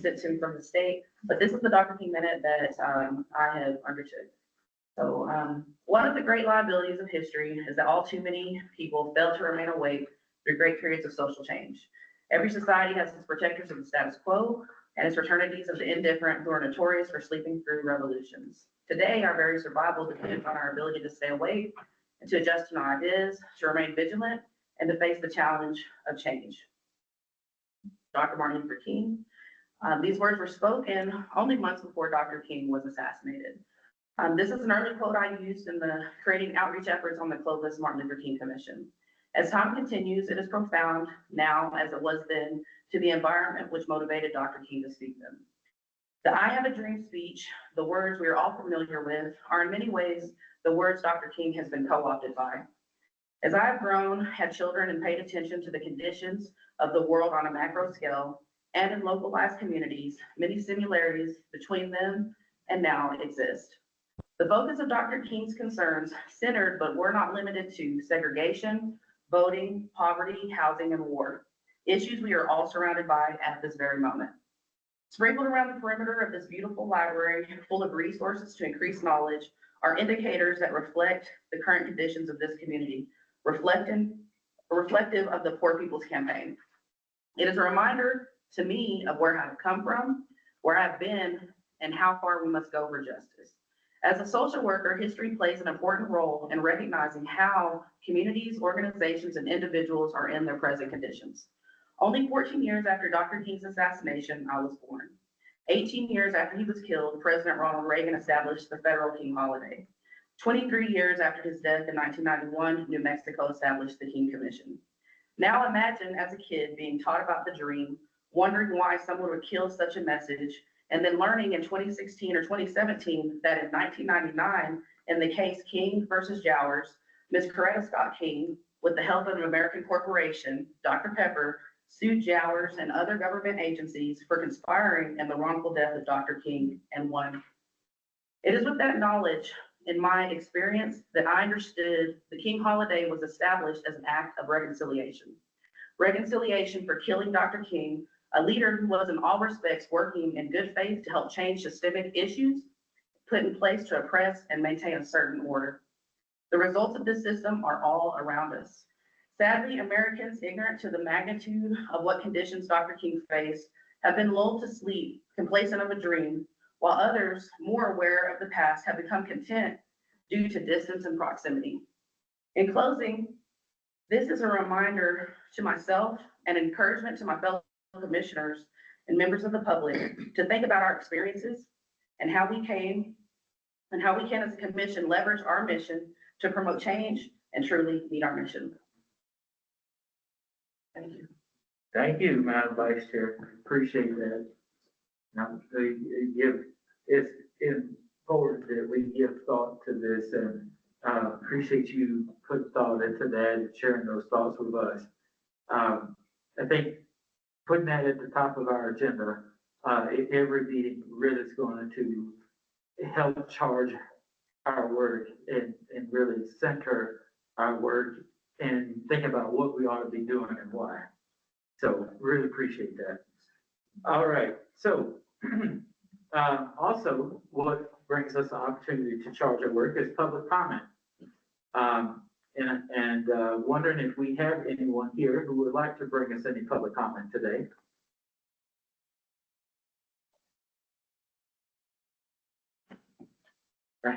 Speaker 16: Sent to from the state. But this is the Dr. King minute that I have undertook. So, one of the great liabilities of history is that all too many people fail to remain awake through great periods of social change. Every society has its protectors of the status quo and its fraternities of the indifferent who are notorious for sleeping through revolutions. Today, our very survival depends on our ability to stay awake and to adjust to new ideas, to remain vigilant, and to face the challenge of change. Dr. Martin Luther King. These words were spoken only months before Dr. King was assassinated. This is an early quote I used in the creating outreach efforts on the Clovis Martin Luther King Commission. As time continues, it is profound now as it was then to the environment which motivated Dr. King to speak them. The I Have a Dream speech, the words we are all familiar with, are in many ways the words Dr. King has been co-opted by. As I have grown, had children, and paid attention to the conditions of the world on a macro scale and in localized communities, many similarities between them and now exist. The focus of Dr. King's concerns centered but were not limited to segregation, voting, poverty, housing, and war, issues we are all surrounded by at this very moment. Sprinkled around the perimeter of this beautiful library, full of resources to increase knowledge, are indicators that reflect the current conditions of this community, reflective of the Poor People's Campaign. It is a reminder to me of where I've come from, where I've been, and how far we must go for justice. As a social worker, history plays an important role in recognizing how communities, organizations, and individuals are in their present conditions. Only 14 years after Dr. King's assassination, I was born. 18 years after he was killed, President Ronald Reagan established the federal King holiday. 23 years after his death in 1991, New Mexico established the King Commission. Now imagine as a kid being taught about the dream, wondering why someone would kill such a message, and then learning in 2016 or 2017 that in 1999, in the case King versus Jowers, Ms. Coretta Scott King, with the help of an American corporation, Dr. Pepper, sued Jowers and other government agencies for conspiring in the wrongful death of Dr. King and won. It is with that knowledge in my experience that I understood the King holiday was established as an act of reconciliation. Reconciliation for killing Dr. King, a leader who was in all respects working in good faith to help change systemic issues put in place to oppress and maintain a certain order. The results of this system are all around us. Sadly, Americans ignorant to the magnitude of what conditions Dr. King faced have been lulled to sleep, complacent of a dream, while others, more aware of the past, have become content due to distance and proximity. In closing, this is a reminder to myself and encouragement to my fellow commissioners and members of the public to think about our experiences and how we can as a commission leverage our mission to promote change and truly meet our mission. Thank you.
Speaker 1: Thank you, Madam Vice Chair. Appreciate that. Now, it's important that we give thought to this, and appreciate you putting thought into that and sharing those thoughts with us. I think putting that at the top of our agenda, every meeting really is going to help charge our work and really center our work and think about what we ought to be doing and why. So really appreciate that. All right, so also what brings us the opportunity to charge our work is public comment. Wondering if we have anyone here who would like to bring us any public comment today.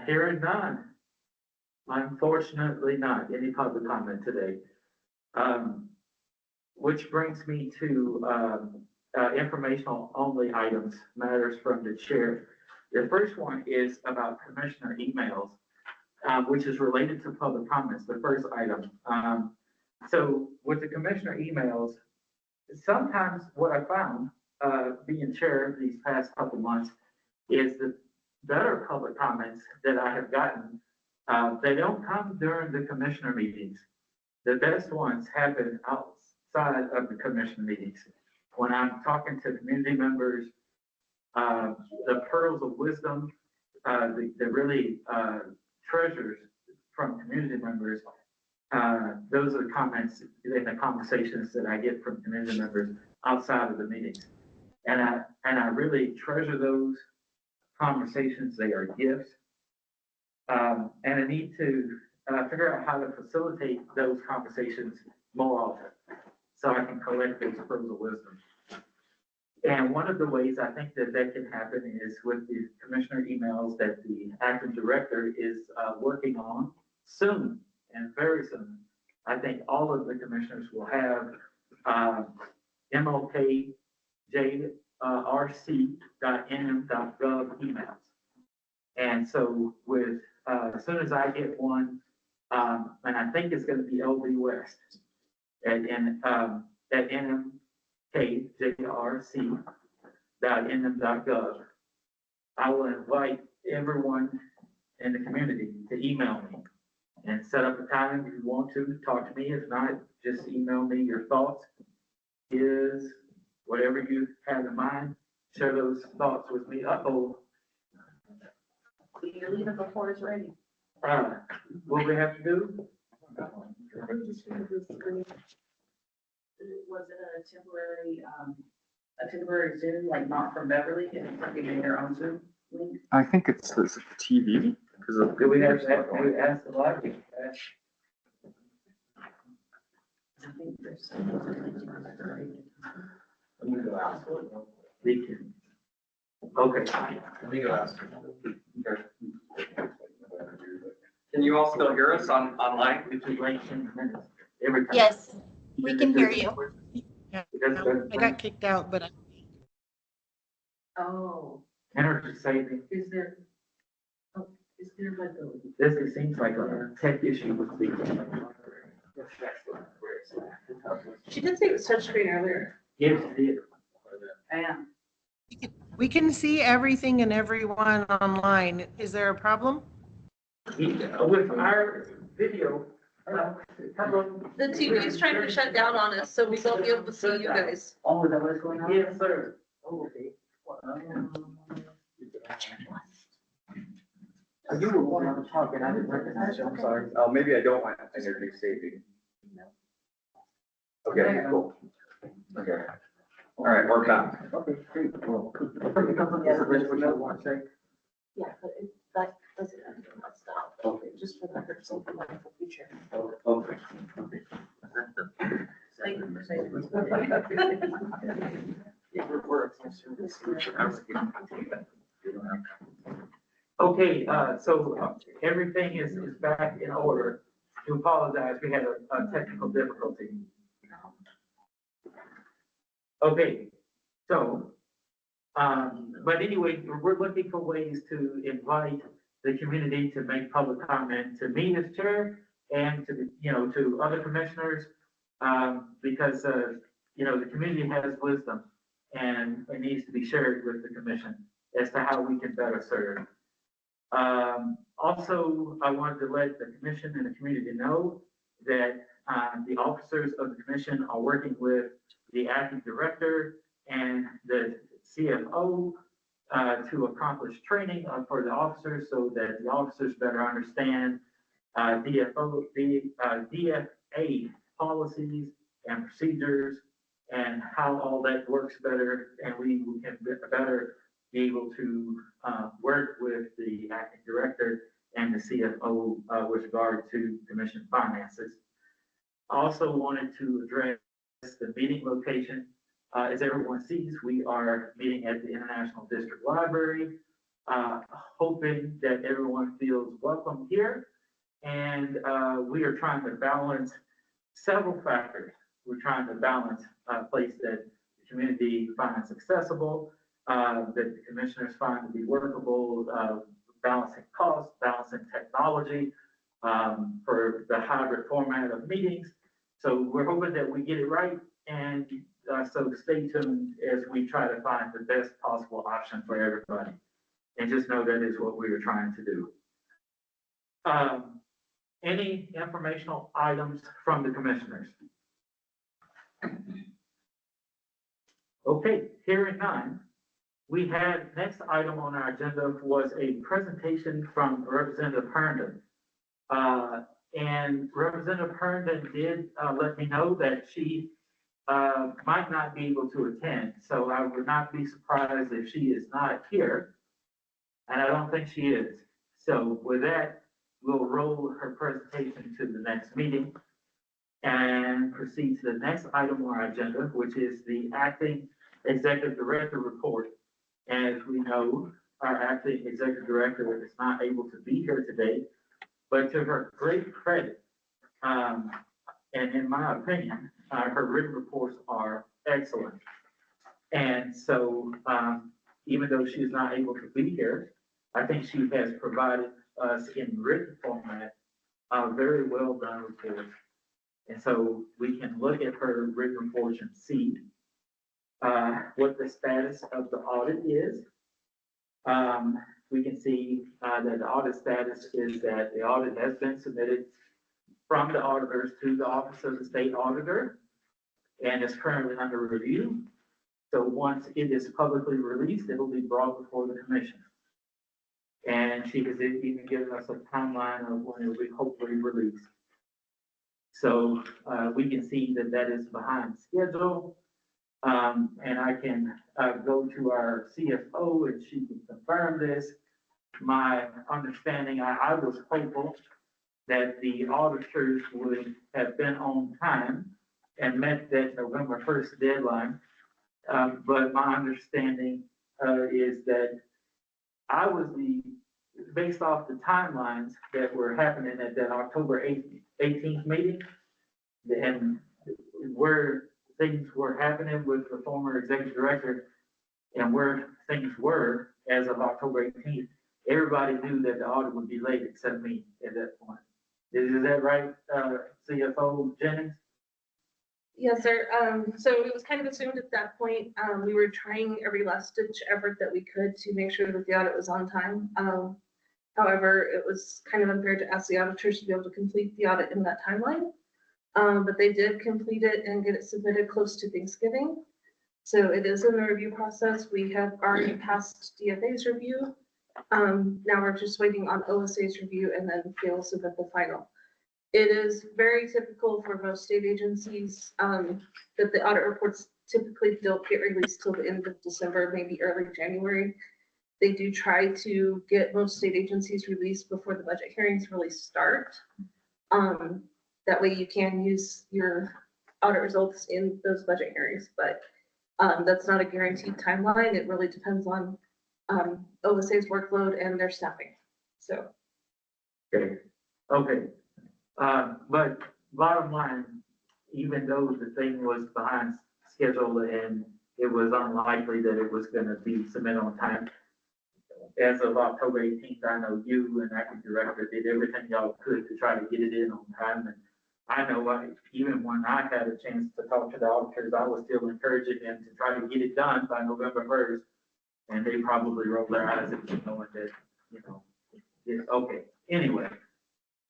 Speaker 1: Hearing none. Unfortunately not any public comment today. Which brings me to informational only items, matters from the chair. The first one is about commissioner emails, which is related to public comments, the first item. So with the commissioner emails, sometimes what I found being chair these past couple months is the better public comments that I have gotten, they don't come during the commissioner meetings. The best ones happen outside of the commissioner meetings. When I'm talking to community members, the pearls of wisdom, the really treasures from community members, those are the comments in the conversations that I get from community members outside of the meetings. And I really treasure those conversations. They are gifts. And I need to figure out how to facilitate those conversations more often, so I can collect those pearls of wisdom. And one of the ways I think that that can happen is with the commissioner emails that the acting director is working on soon, and very soon. I think all of the commissioners will have MLK rc.nm.gov emails. And so with, as soon as I get one, and I think it's gonna be LB West at nmkjrc.nm.gov, I will invite everyone in the community to email me and set up a time if you want to talk to me. If not, just email me your thoughts, is whatever you have in mind. Share those thoughts with me.
Speaker 16: You're leaving before it's ready.
Speaker 1: What we have to do?
Speaker 16: Was it a temporary Zoom, like not from Beverly, and it's like getting their own Zoom link?
Speaker 9: I think it's the TV, because of.
Speaker 1: Do we have that? We asked a lot of people.
Speaker 16: I think there's.
Speaker 7: Let me go ask.
Speaker 1: Okay.
Speaker 7: Let me go ask.
Speaker 9: Can you all still hear us online?
Speaker 1: Which is like 10 minutes every time.
Speaker 2: Yes, we can hear you.
Speaker 5: I got kicked out, but
Speaker 16: Oh,
Speaker 1: Energy saving.
Speaker 16: is there like a?
Speaker 1: This seems like a tech issue with the.
Speaker 11: She did say touchscreen earlier.
Speaker 1: Yes, it did.
Speaker 16: And
Speaker 5: we can see everything and everyone online. Is there a problem?
Speaker 1: With our video, hello.
Speaker 11: The TV is trying to shut down on us, so we won't be able to see you guys.
Speaker 1: Oh, is that what's going on? Yes, sir. Oh, okay. You were one on the talk and I didn't recognize you, I'm sorry.
Speaker 9: Oh, maybe I don't want energy saving. Okay, cool. Okay. All right, we're back.
Speaker 1: Okay, great. Well,
Speaker 16: yeah, but it, that doesn't have to be that stuff.
Speaker 1: okay.
Speaker 16: Just for the record, something like for future.
Speaker 1: Okay.
Speaker 16: Thank you for saying.
Speaker 1: Okay, so everything is back in order. To apologize, we had a technical difficulty. Okay, so, but anyway, we're looking for ways to invite the community to make public comment to me as chair and to, to other commissioners, because, the community has wisdom and it needs to be shared with the commission as to how we can better serve. Also, I wanted to let the commission and the community know that the officers of the commission are working with the acting director and the CFO to accomplish training for the officers so that the officers better understand DFA policies and procedures and how all that works better, and we can better be able to work with the acting director and the CFO with regard to commission finances. I also wanted to address the meeting location. As everyone sees, we are meeting at the International District Library, hoping that everyone feels welcome here. And we are trying to balance several factors. We're trying to balance a place that the community finds accessible, that the commissioners find to be workable, balancing costs, balancing technology for the hybrid format of meetings. So we're hoping that we get it right, and so stay tuned as we try to find the best possible option for everybody. And just know that is what we were trying to do. Any informational items from the commissioners? Okay, hearing none. We had, next item on our agenda was a presentation from Representative Herndon. And Representative Herndon did let me know that she might not be able to attend. So I would not be surprised if she is not here. And I don't think she is. So with that, we'll roll her presentation to the next meeting and proceed to the next item on our agenda, which is the acting executive director report. As we know, our acting executive director is not able to be here today, but to her great credit, and in my opinion, her written reports are excellent. And so, even though she's not able to be here, I think she has provided us in written format a very well done report. And so we can look at her written report and see what the status of the audit is. We can see that the audit status is that the audit has been submitted from the auditors to the Office of the State Auditor and is currently under review. So once it is publicly released, it will be brought before the commission. And she has even given us a timeline of when it will be hopefully released. So we can see that that is behind schedule. And I can go to our CFO and she can confirm this. My understanding, I was hopeful that the auditors would have been on time and met that November 1st deadline. But my understanding is that I was based off the timelines that were happening at that October 18th meeting, and where things were happening with the former executive director and where things were as of October 18th, everybody knew that the audit would be late except me at that point. Is that right, CFO Jennings?
Speaker 11: Yes, sir. So it was kind of assumed at that point, we were trying every last ditch effort that we could to make sure that the audit was on time. However, it was kind of unfair to ask the auditors to be able to complete the audit in that timeline. But they did complete it and get it submitted close to Thanksgiving. So it is in the review process. We have already passed DFA's review. Now we're just waiting on OSA's review and then they'll submit the final. It is very typical for most state agencies that the audit reports typically don't get released till the end of December, maybe early January. They do try to get most state agencies released before the budget hearings really start. That way you can use your audit results in those budget hearings, but that's not a guaranteed timeline. It really depends on OSA's workload and their staffing. So.
Speaker 1: Okay. But bottom line, even though the thing was behind schedule and it was unlikely that it was going to be submitted on time, as of October 18th, I know you and acting director did everything y'all could to try to get it in on time. And I know even when I had a chance to talk to the auditors, I was still encouraging them to try to get it done by November 1st. And they probably rolled their eyes at me knowing that, okay, anyway.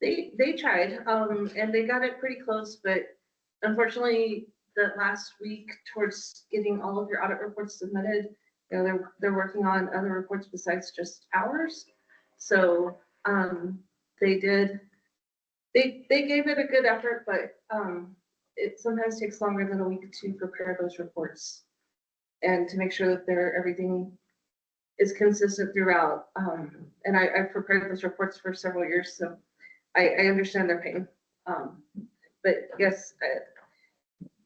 Speaker 11: They tried, and they got it pretty close, but unfortunately, the last week towards getting all of your audit reports submitted, they're working on other reports besides just ours. So they gave it a good effort, but it sometimes takes longer than a week to prepare those reports and to make sure that everything is consistent throughout. And I've prepared those reports for several years, so I understand their pain. But yes,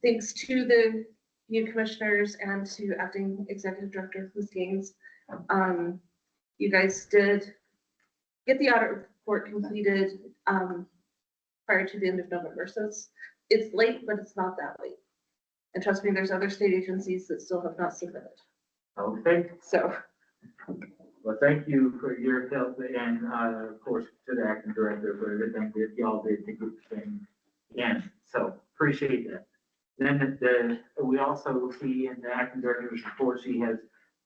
Speaker 11: thanks to the new commissioners and to acting executive director Ms. Gaines, you guys did get the audit report completed prior to the end of November. So it's late, but it's not that late. And trust me, there's other state agencies that still have not submitted.
Speaker 1: Okay.
Speaker 11: So.
Speaker 1: Well, thank you for your help and, of course, to the acting director for everything that y'all did to get the thing in. So appreciate that. Then we also see in the acting director's report, she has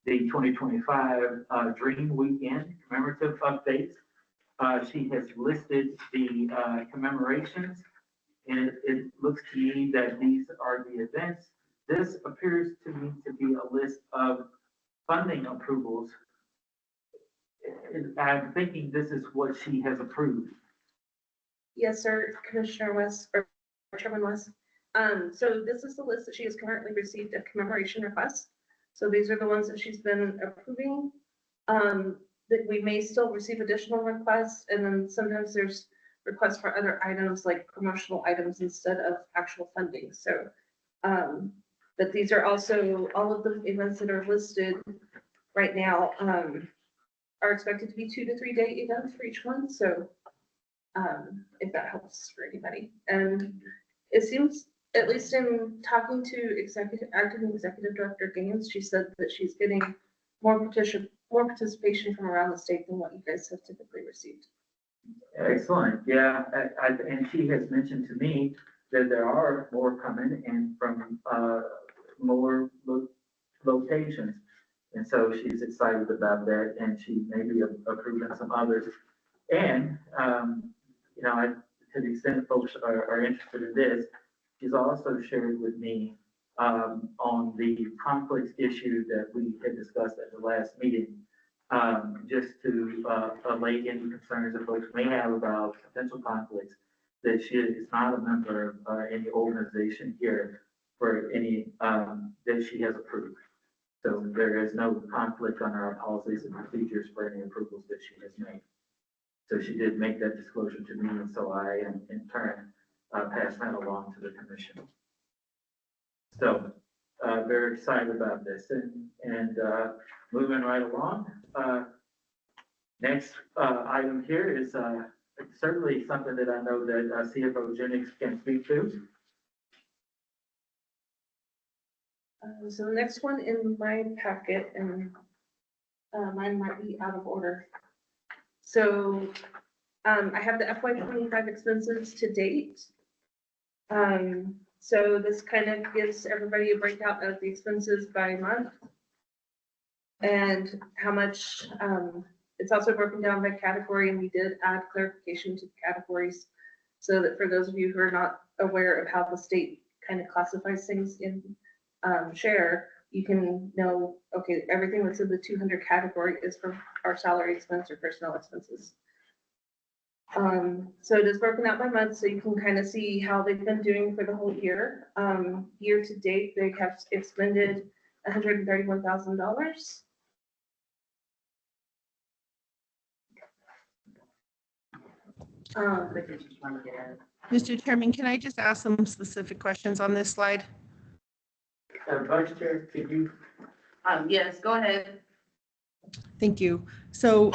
Speaker 1: the 2025 Dream Weekend commemorative updates. She has listed the commemorations, and it looks to me that these are the events. This appears to me to be a list of funding approvals. I'm thinking this is what she has approved.
Speaker 11: Yes, sir, Commissioner West, or Chairman West. So this is the list that she has currently received of commemoration requests. So these are the ones that she's been approving. that we may still receive additional requests, and then sometimes there's requests for other items like promotional items instead of actual funding, so. But these are also, all of the events that are listed right now, are expected to be 2 to 3 day events for each one, so. If that helps for anybody, and it seems, at least in talking to acting executive director Gaines, she said that she's getting more participation from around the state than what you guys have typically received.
Speaker 1: Excellent, yeah, and she has mentioned to me that there are more coming and from, more locations. And so she's excited about that, and she may be approving some others. And, you know, to the extent folks are interested in this, she's also shared with me, on the conflicts issue that we had discussed at the last meeting, just to allay any concerns that folks may have about potential conflicts, that she is not a member of any organization here for any, that she has approved. So there is no conflict on our policies and procedures for any approvals that she has made. So she did make that disclosure to me, and so I am in turn passing that along to the commission. So very excited about this, and moving right along. Next item here is certainly something that I know that CFO Jennings can speak to.
Speaker 11: So the next one in my packet, and mine might be out of order. So I have the FY25 expenses to date. So this kind of gives everybody a breakout of the expenses by month and how much, it's also broken down by category, and we did add clarification to the categories so that for those of you who are not aware of how the state kind of classifies things in share, you can know, okay, everything that's in the 200 category is for our salary expense or personnel expenses. So it is broken out by month, so you can kind of see how they've been doing for the whole year. Year to date, they have expended $131,000.
Speaker 5: Mr. Chairman, can I just ask some specific questions on this slide?
Speaker 1: Vice Chair, could you?
Speaker 16: Yes, go ahead.
Speaker 5: Thank you. So,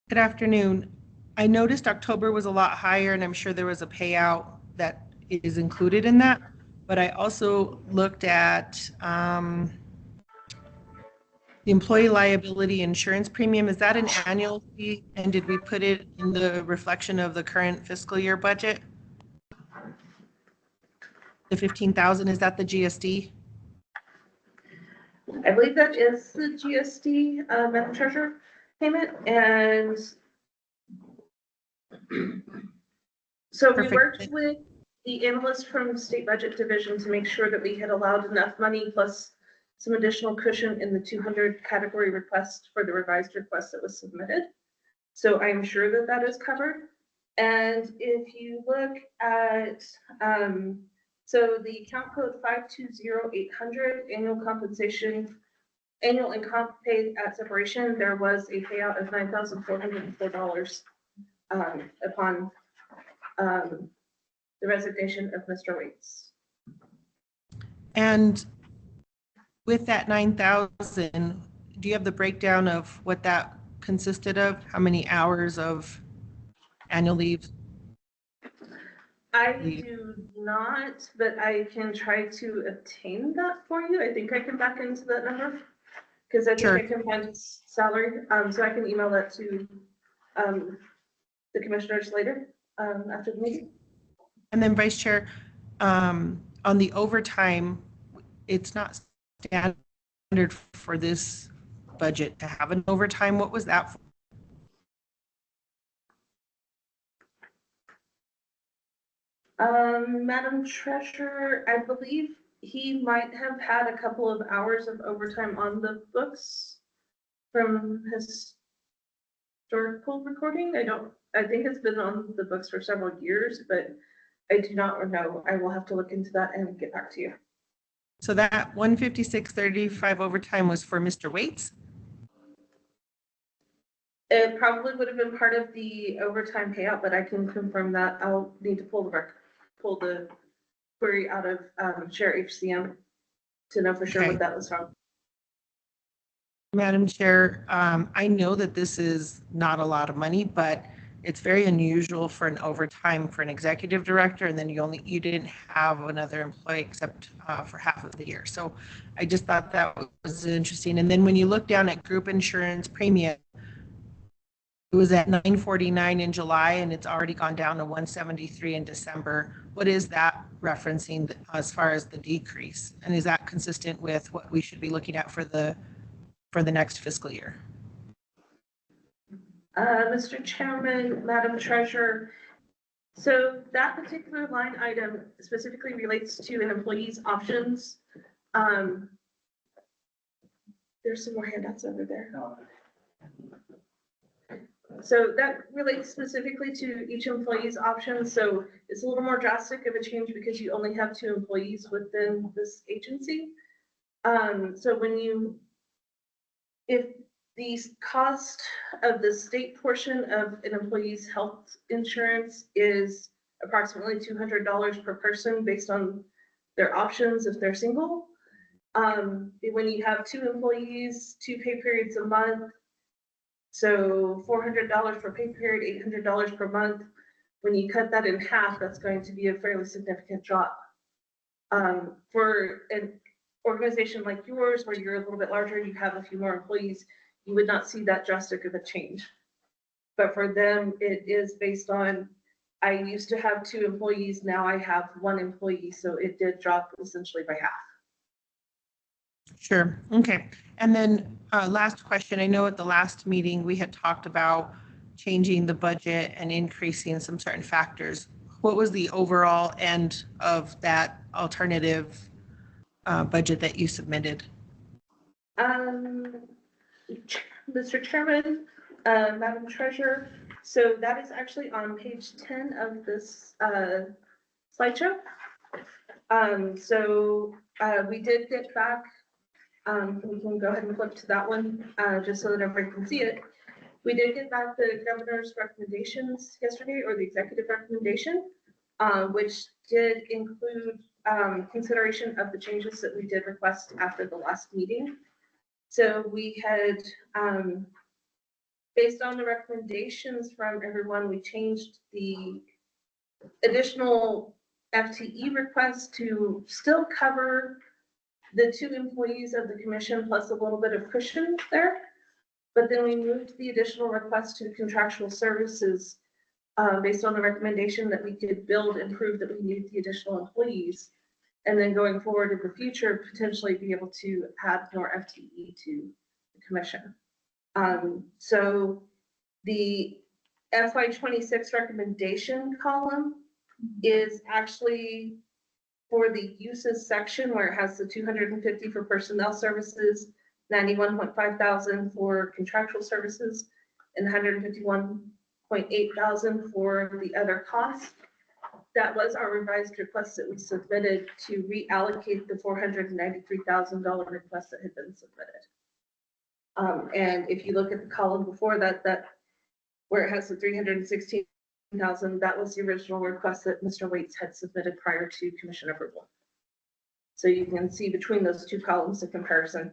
Speaker 5: good afternoon. I noticed October was a lot higher, and I'm sure there was a payout that is included in that. But I also looked at the employee liability insurance premium. Is that an annual fee? And did we put it in the reflection of the current fiscal year budget? The 15,000, is that the GSD?
Speaker 11: I believe that is the GSD, Madam Treasurer payment, and so we worked with the analyst from State Budget Division to make sure that we had allowed enough money plus some additional cushion in the 200 category request for the revised request that was submitted. So I'm sure that that is covered. And if you look at, so the account code 520800, annual compensation, annual and comp paid at separation, there was a payout of $9,404 upon the resignation of Mr. Waits.
Speaker 5: And with that 9,000, do you have the breakdown of what that consisted of? How many hours of annual leave?
Speaker 11: I do not, but I can try to obtain that for you. I think I can back into that number because I think I can find his salary. So I can email that to the commissioners later after the meeting.
Speaker 5: And then Vice Chair, on the overtime, it's not standard for this budget to have an overtime. What was that for?
Speaker 11: Madam Treasurer, I believe he might have had a couple of hours of overtime on the books from his historical recording. I think it's been on the books for several years, but I do not know. I will have to look into that and get back to you.
Speaker 5: So that 156.35 overtime was for Mr. Waits?
Speaker 11: It probably would have been part of the overtime payout, but I can confirm that. I'll need to pull the query out of Chair HCM to know for sure
Speaker 5: Okay.
Speaker 11: what that was from.
Speaker 5: Madam Chair, I know that this is not a lot of money, but it's very unusual for an overtime for an executive director, and then you didn't have another employee except for half of the year. So I just thought that was interesting. And then when you look down at group insurance premium, it was at $949 in July, and it's already gone down to $173 in December. What is that referencing as far as the decrease? And is that consistent with what we should be looking at for the next fiscal year?
Speaker 11: Mr. Chairman, Madam Treasurer, so that particular line item specifically relates to an employee's options. There's some more handouts over there. So that relates specifically to each employee's options. So it's a little more drastic of a change because you only have 2 employees within this agency. So if the cost of the state portion of an employee's health insurance is approximately $200 per person based on their options if they're single. When you have 2 employees, 2 pay periods a month, so $400 per pay period, $800 per month. When you cut that in half, that's going to be a fairly significant drop. For an organization like yours, where you're a little bit larger, you have a few more employees, you would not see that drastic of a change. But for them, it is based on, I used to have 2 employees, now I have 1 employee, so it did drop essentially by half.
Speaker 5: Sure. Okay. And then last question. I know at the last meeting we had talked about changing the budget and increasing some certain factors. What was the overall end of that alternative budget that you submitted?
Speaker 11: Mr. Chairman, Madam Treasurer, so that is actually on page 10 of this slideshow. We did get back, we can go ahead and flip to that one just so that everybody can see it. We did get back the governor's recommendations yesterday, or the executive recommendation, which did include consideration of the changes that we did request after the last meeting. So we had, based on the recommendations from everyone, we changed the additional FTE request to still cover the 2 employees of the commission plus a little bit of cushion there. But then we moved the additional request to contractual services based on the recommendation that we could build and prove that we need the additional employees. And then going forward in the future, potentially be able to add more FTE to the commission. So the FY26 recommendation column is actually for the uses section where it has the 250 for personnel services, 91.5 thousand for contractual services, and 151.8 thousand for the other costs. That was our revised request that we submitted to reallocate the $493,000 request that had been submitted. And if you look at the column before that, where it has the 316,000, that was the original request that Mr. Waits had submitted prior to commission approval. So you can see between those 2 columns the comparison.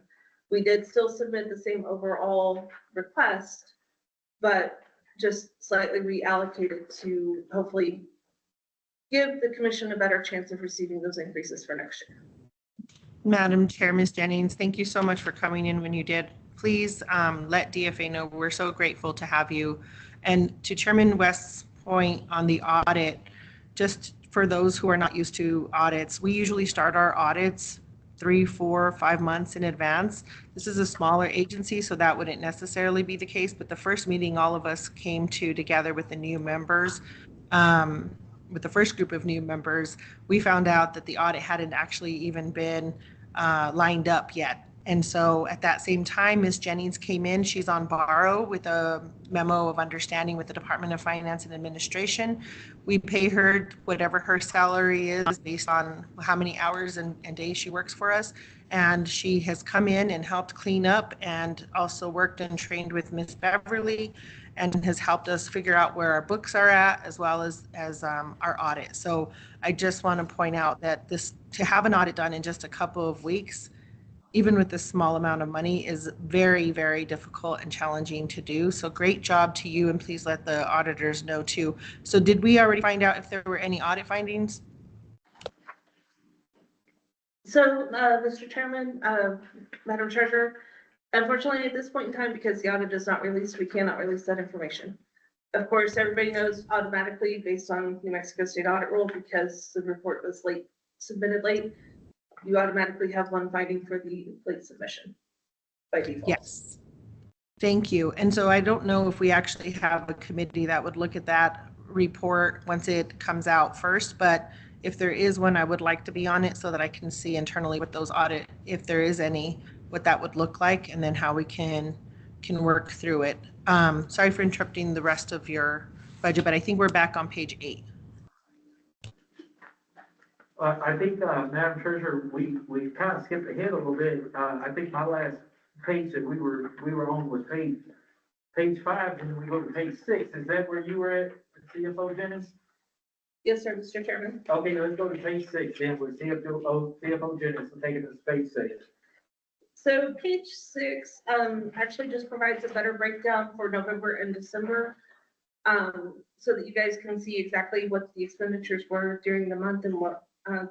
Speaker 11: We did still submit the same overall request, but just slightly reallocated to hopefully give the commission a better chance of receiving those increases for next year.
Speaker 5: Madam Chair, Ms. Jennings, thank you so much for coming in when you did. Please let DFA know we're so grateful to have you. And to Chairman West's point on the audit, just for those who are not used to audits, we usually start our audits 3, 4, 5 months in advance. This is a smaller agency, so that wouldn't necessarily be the case. But the first meeting all of us came to together with the new members, with the first group of new members, we found out that the audit hadn't actually even been lined up yet. And so at that same time, Ms. Jennings came in. She's on borrow with a memo of understanding with the Department of Finance and Administration. We pay her whatever her salary is based on how many hours and days she works for us. And she has come in and helped clean up and also worked and trained with Miss Beverly and has helped us figure out where our books are at as well as our audit. So I just want to point out that to have an audit done in just a couple of weeks, even with this small amount of money, is very, very difficult and challenging to do. So great job to you, and please let the auditors know too. So did we already find out if there were any audit findings?
Speaker 11: So, Mr. Chairman, Madam Treasurer, unfortunately, at this point in time, because the audit is not released, we cannot release that information. Of course, everybody knows automatically based on New Mexico State audit rule, because the report was submitted late, you automatically have one finding for the late submission by default.
Speaker 5: Yes. Thank you. And so I don't know if we actually have a committee that would look at that report once it comes out first, but if there is one, I would like to be on it so that I can see internally what those audit, if there is any, what that would look like, and then how we can work through it. Sorry for interrupting the rest of your budget, but I think we're back on page 8.
Speaker 1: I think, Madam Treasurer, we kind of skipped ahead a little bit. I think my last page that we were on was page 5, and then we go to page 6. Is that where you were at, CFO Jennings?
Speaker 11: Yes, sir, Mr. Chairman.
Speaker 1: Okay, let's go to page 6 then with CFO Jennings, and take it to page 6.
Speaker 11: So page 6 actually just provides a better breakdown for November and December, so that you guys can see exactly what the expenditures were during the month and what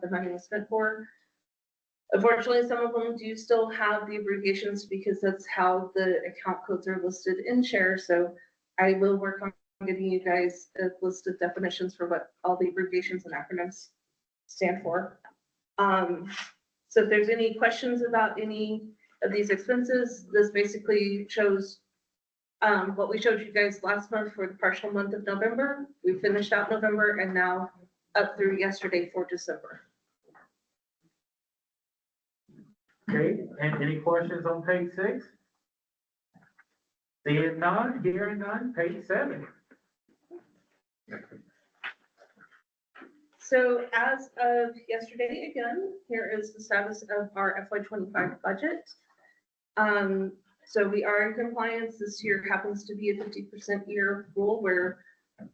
Speaker 11: the money was spent for. Unfortunately, some of them do still have the abbreviations because that's how the account codes are listed in share. So I will work on getting you guys a list of definitions for what all the abbreviations and acronyms stand for. So if there's any questions about any of these expenses, this basically shows what we showed you guys last month for the partial month of November. We finished out November and now up through yesterday for December.
Speaker 1: Okay, and any questions on page 6? Seeing none, hearing none, page 7.
Speaker 11: So as of yesterday, again, here is the status of our FY25 budget. So we are in compliance. This year happens to be a 50% year rule where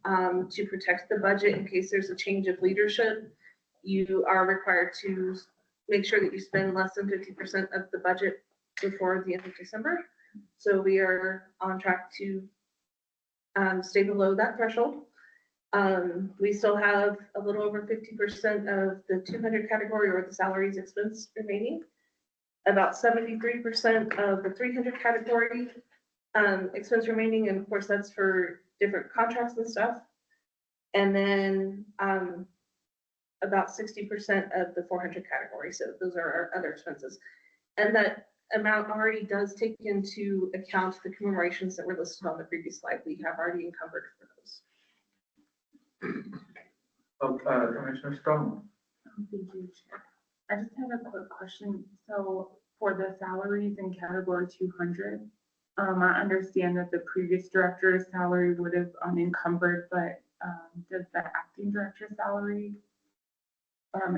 Speaker 11: to protect the budget in case there's a change of leadership, you are required to make sure that you spend less than 50% of the budget before the end of December. So we are on track to stay below that threshold. We still have a little over 50% of the 200 category or the salaries expense remaining. About 73% of the 300 category expense remaining, and of course that's for different contracts and stuff. And then about 60% of the 400 category. So those are our other expenses. And that amount already does take into account the commemorations that were listed on the previous slide. We have already encumbered for those.
Speaker 1: Commissioner Strong.
Speaker 3: Thank you, Chair. I just have a quick question. So for the salaries in category 200, I understand that the previous director's salary would have unencumbered, but does the acting director's salary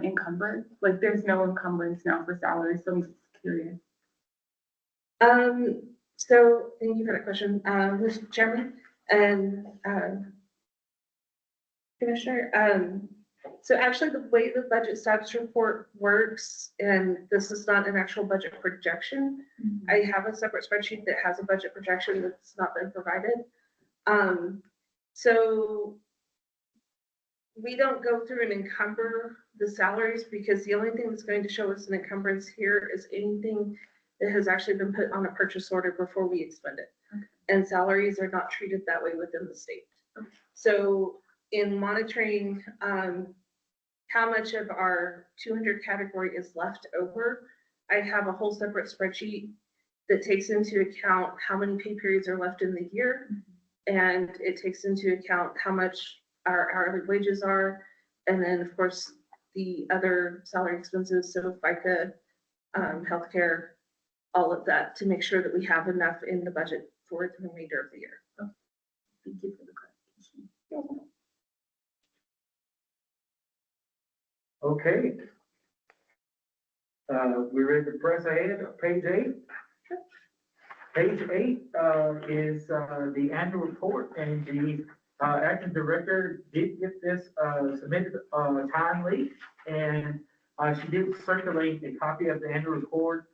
Speaker 3: encumbered? Like there's no encumbrance now for salary, so I'm just curious.
Speaker 11: So thank you for that question, Mr. Chairman and Commissioner. So actually the way the budget status report works, and this is not an actual budget projection, I have a separate spreadsheet that has a budget projection that's not been provided. So we don't go through and encumber the salaries because the only thing that's going to show us an encumbrance here is anything that has actually been put on a purchase order before we expend it. Okay. And salaries are not treated that way within the state. Okay. So in monitoring how much of our 200 category is left over, I have a whole separate spreadsheet that takes into account how many pay periods are left in the year. And it takes into account how much our hourly wages are. And then of course, the other salary expenses, so FICA, healthcare, all of that to make sure that we have enough in the budget for the remainder of the year.
Speaker 3: Thank you for the clarification.
Speaker 1: Okay. We're ready to press ahead, page 8. Page 8 is the annual report, and the acting director did get this submitted timely, and she did circulate a copy of the annual report.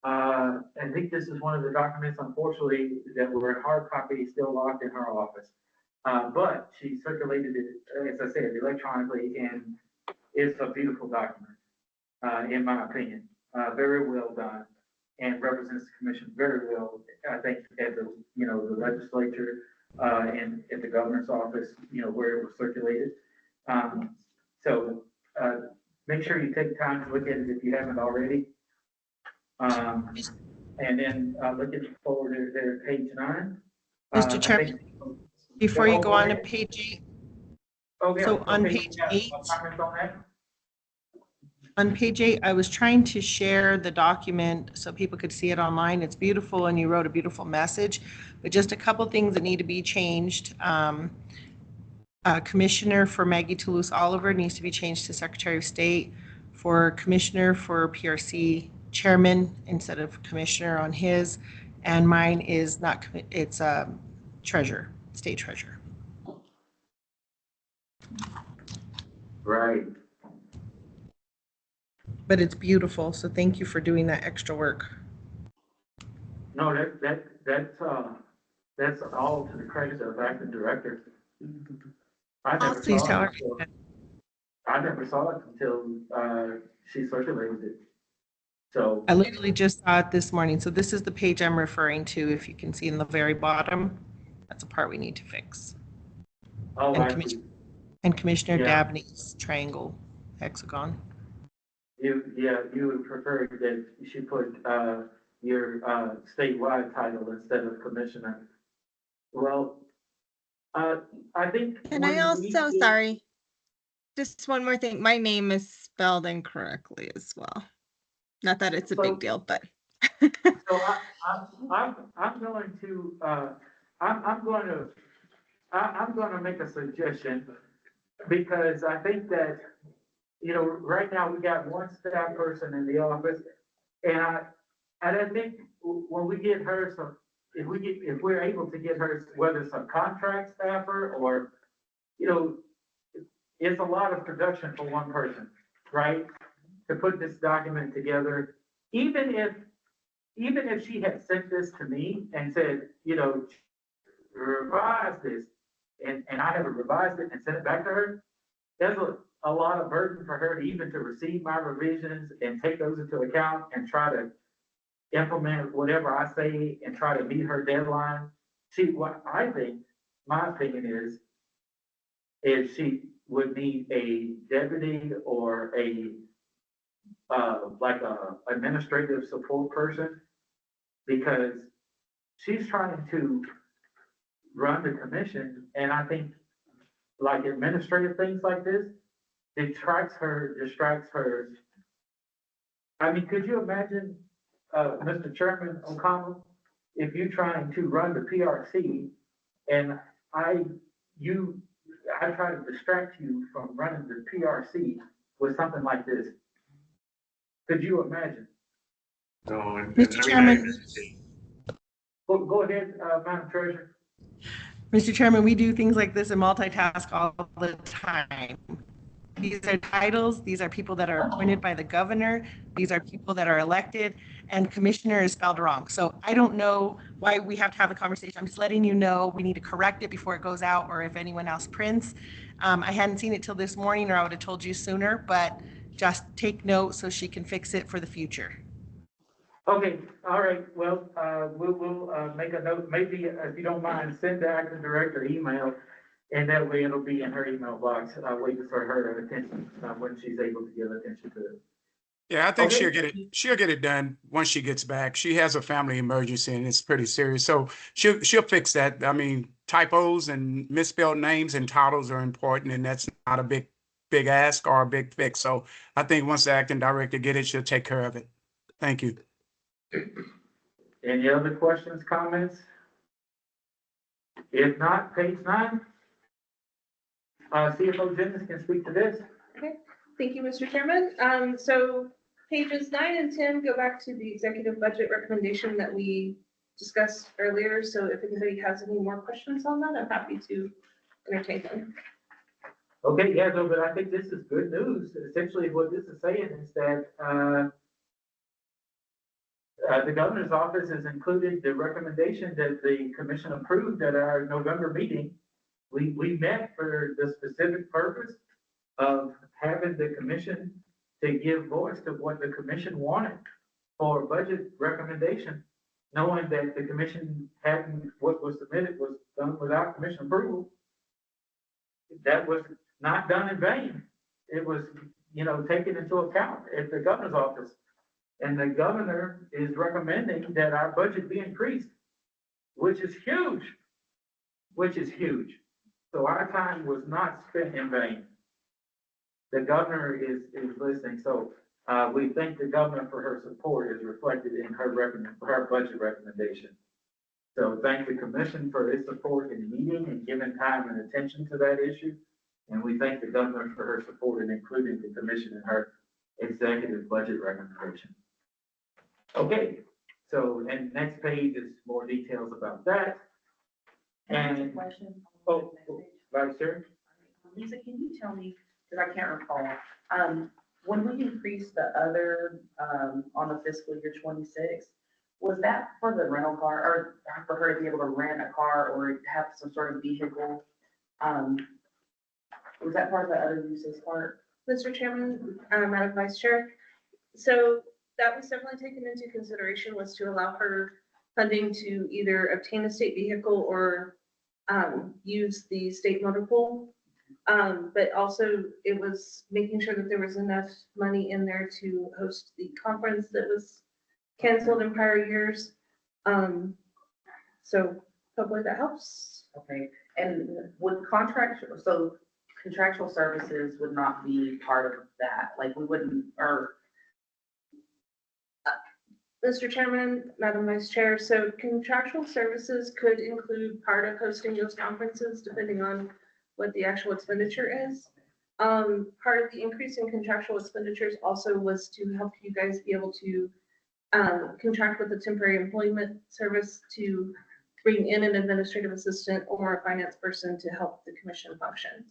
Speaker 1: I think this is one of the documents, unfortunately, that were in hard copy, still locked in her office. But she circulated it, as I said, electronically, and it's a beautiful document, in my opinion. Very well done, and represents the commission very well, I think, at the, the legislature, and at the governor's office, where it was circulated. So make sure you take time to look at it if you haven't already. And then look at forward there, page 9.
Speaker 5: Mr. Chairman, before you go on to page 8.
Speaker 1: Okay.
Speaker 5: So on page 8. On page 8, I was trying to share the document so people could see it online. It's beautiful, and you wrote a beautiful message, but just a couple things that need to be changed. Commissioner for Maggie Toulouse Oliver needs to be changed to Secretary of State. For Commissioner for PRC, Chairman instead of Commissioner on his, and mine is not, it's Treasurer, State Treasurer.
Speaker 1: Right.
Speaker 5: But it's beautiful, so thank you for doing that extra work.
Speaker 1: No, that's all to the credit of acting director. I never
Speaker 5: Please
Speaker 1: saw
Speaker 5: tell
Speaker 1: it
Speaker 5: her.
Speaker 1: until, I never saw it until she circulated it. So
Speaker 5: I literally just saw it this morning. So this is the page I'm referring to. If you can see in the very bottom, that's the part we need to fix.
Speaker 1: oh,
Speaker 5: And Commissioner
Speaker 1: Yeah.
Speaker 5: Dabney's triangle hexagon.
Speaker 1: you would prefer that she put your statewide title instead of commissioner. Well, I think.
Speaker 17: And I also, sorry, just one more thing. My name is spelled incorrectly as well. Not that it's a big deal, but.
Speaker 1: So I'm going to, I'm going to make a suggestion, because I think that, right now we got one staff person in the office, and I think when we get her some, if we're able to get her, whether some contract staffer or, it's a lot of production for one person, right? To put this document together, even if she had sent this to me and said, revise this, and I haven't revised it and sent it back to her, there's a lot of burden for her to even to receive my revisions and take those into account and try to implement whatever I say and try to meet her deadline. See, what I think, my opinion is she would need a deputy or like a administrative support person, because she's trying to run the commission, and I think like administrative things like this distracts her. I mean, could you imagine, Mr. Chairman O'Connell, if you're trying to run the PRC and I try to distract you from running the PRC with something like this? Could you imagine?
Speaker 8: No,
Speaker 5: Mr. Chairman.
Speaker 1: Go ahead, Madam Treasurer.
Speaker 5: Mr. Chairman, we do things like this and multitask all the time. These are titles, these are people that are appointed by the governor, these are people that are elected, and commissioner is spelled wrong. So I don't know why we have to have a conversation. I'm just letting you know we need to correct it before it goes out, or if anyone else prints. I hadn't seen it till this morning, or I would have told you sooner, but just take note so she can fix it for the future.
Speaker 1: Okay, all right, well, we'll make a note, maybe if you don't mind, send the acting director email, and that way it'll be in her email box, waiting for her attention, when she's able to give attention to it.
Speaker 4: Yeah, I think
Speaker 1: Okay.
Speaker 4: she'll get it done once she gets back. She has a family emergency and it's pretty serious. So she'll fix that. I mean, typos and misspelled names and titles are important, and that's not a big ask or a big fix. So I think once the acting director get it, she'll take care of it. Thank you.
Speaker 1: Any other questions, comments? If not, page 9. CFO Jennings can speak to this.
Speaker 11: Okay, thank you, Mr. Chairman. So pages 9 and 10 go back to the executive budget recommendation that we discussed earlier. So if anybody has any more questions on that, I'm happy to entertain them.
Speaker 1: Okay, yeah, no, but I think this is good news. Essentially, what this is saying is that the governor's office has included the recommendation that the commission approved at our November meeting. We met for the specific purpose of having the commission to give voice to what the commission wanted for a budget recommendation, knowing that the commission hadn't, what was submitted was done without commission approval. That was not done in vain. It was, taken into account at the governor's office. And the governor is recommending that our budget be increased, which is huge, So our time was not spent in vain. The governor is listening. So we thank the governor for her support is reflected in her budget recommendation. So thank the commission for its support in meeting and giving time and attention to that issue. And we thank the governor for her support in including the commission in her executive budget recommendation. Okay, so, and next page is more details about that. And, Vice Chair?
Speaker 16: Lisa, can you tell me, because I can't recall, when we increased the other, on the fiscal year 26, was that for the rental car, or for her to be able to rent a car or have some sort of vehicle? Was that part of the other uses part?
Speaker 11: Mr. Chairman, Madam Vice Chair. So that was definitely taken into consideration, was to allow her funding to either obtain a state vehicle or use the state motor pool. But also it was making sure that there was enough money in there to host the conference that was canceled in prior years. So hopefully that helps.
Speaker 16: Okay, and would contractual services would not be part of that, like we wouldn't, or
Speaker 11: Mr. Chairman, Madam Vice Chair, so contractual services could include part of hosting those conferences, depending on what the actual expenditure is. Part of the increase in contractual expenditures also was to help you guys be able to contract with a temporary employment service to bring in an administrative assistant or a finance person to help the commission function.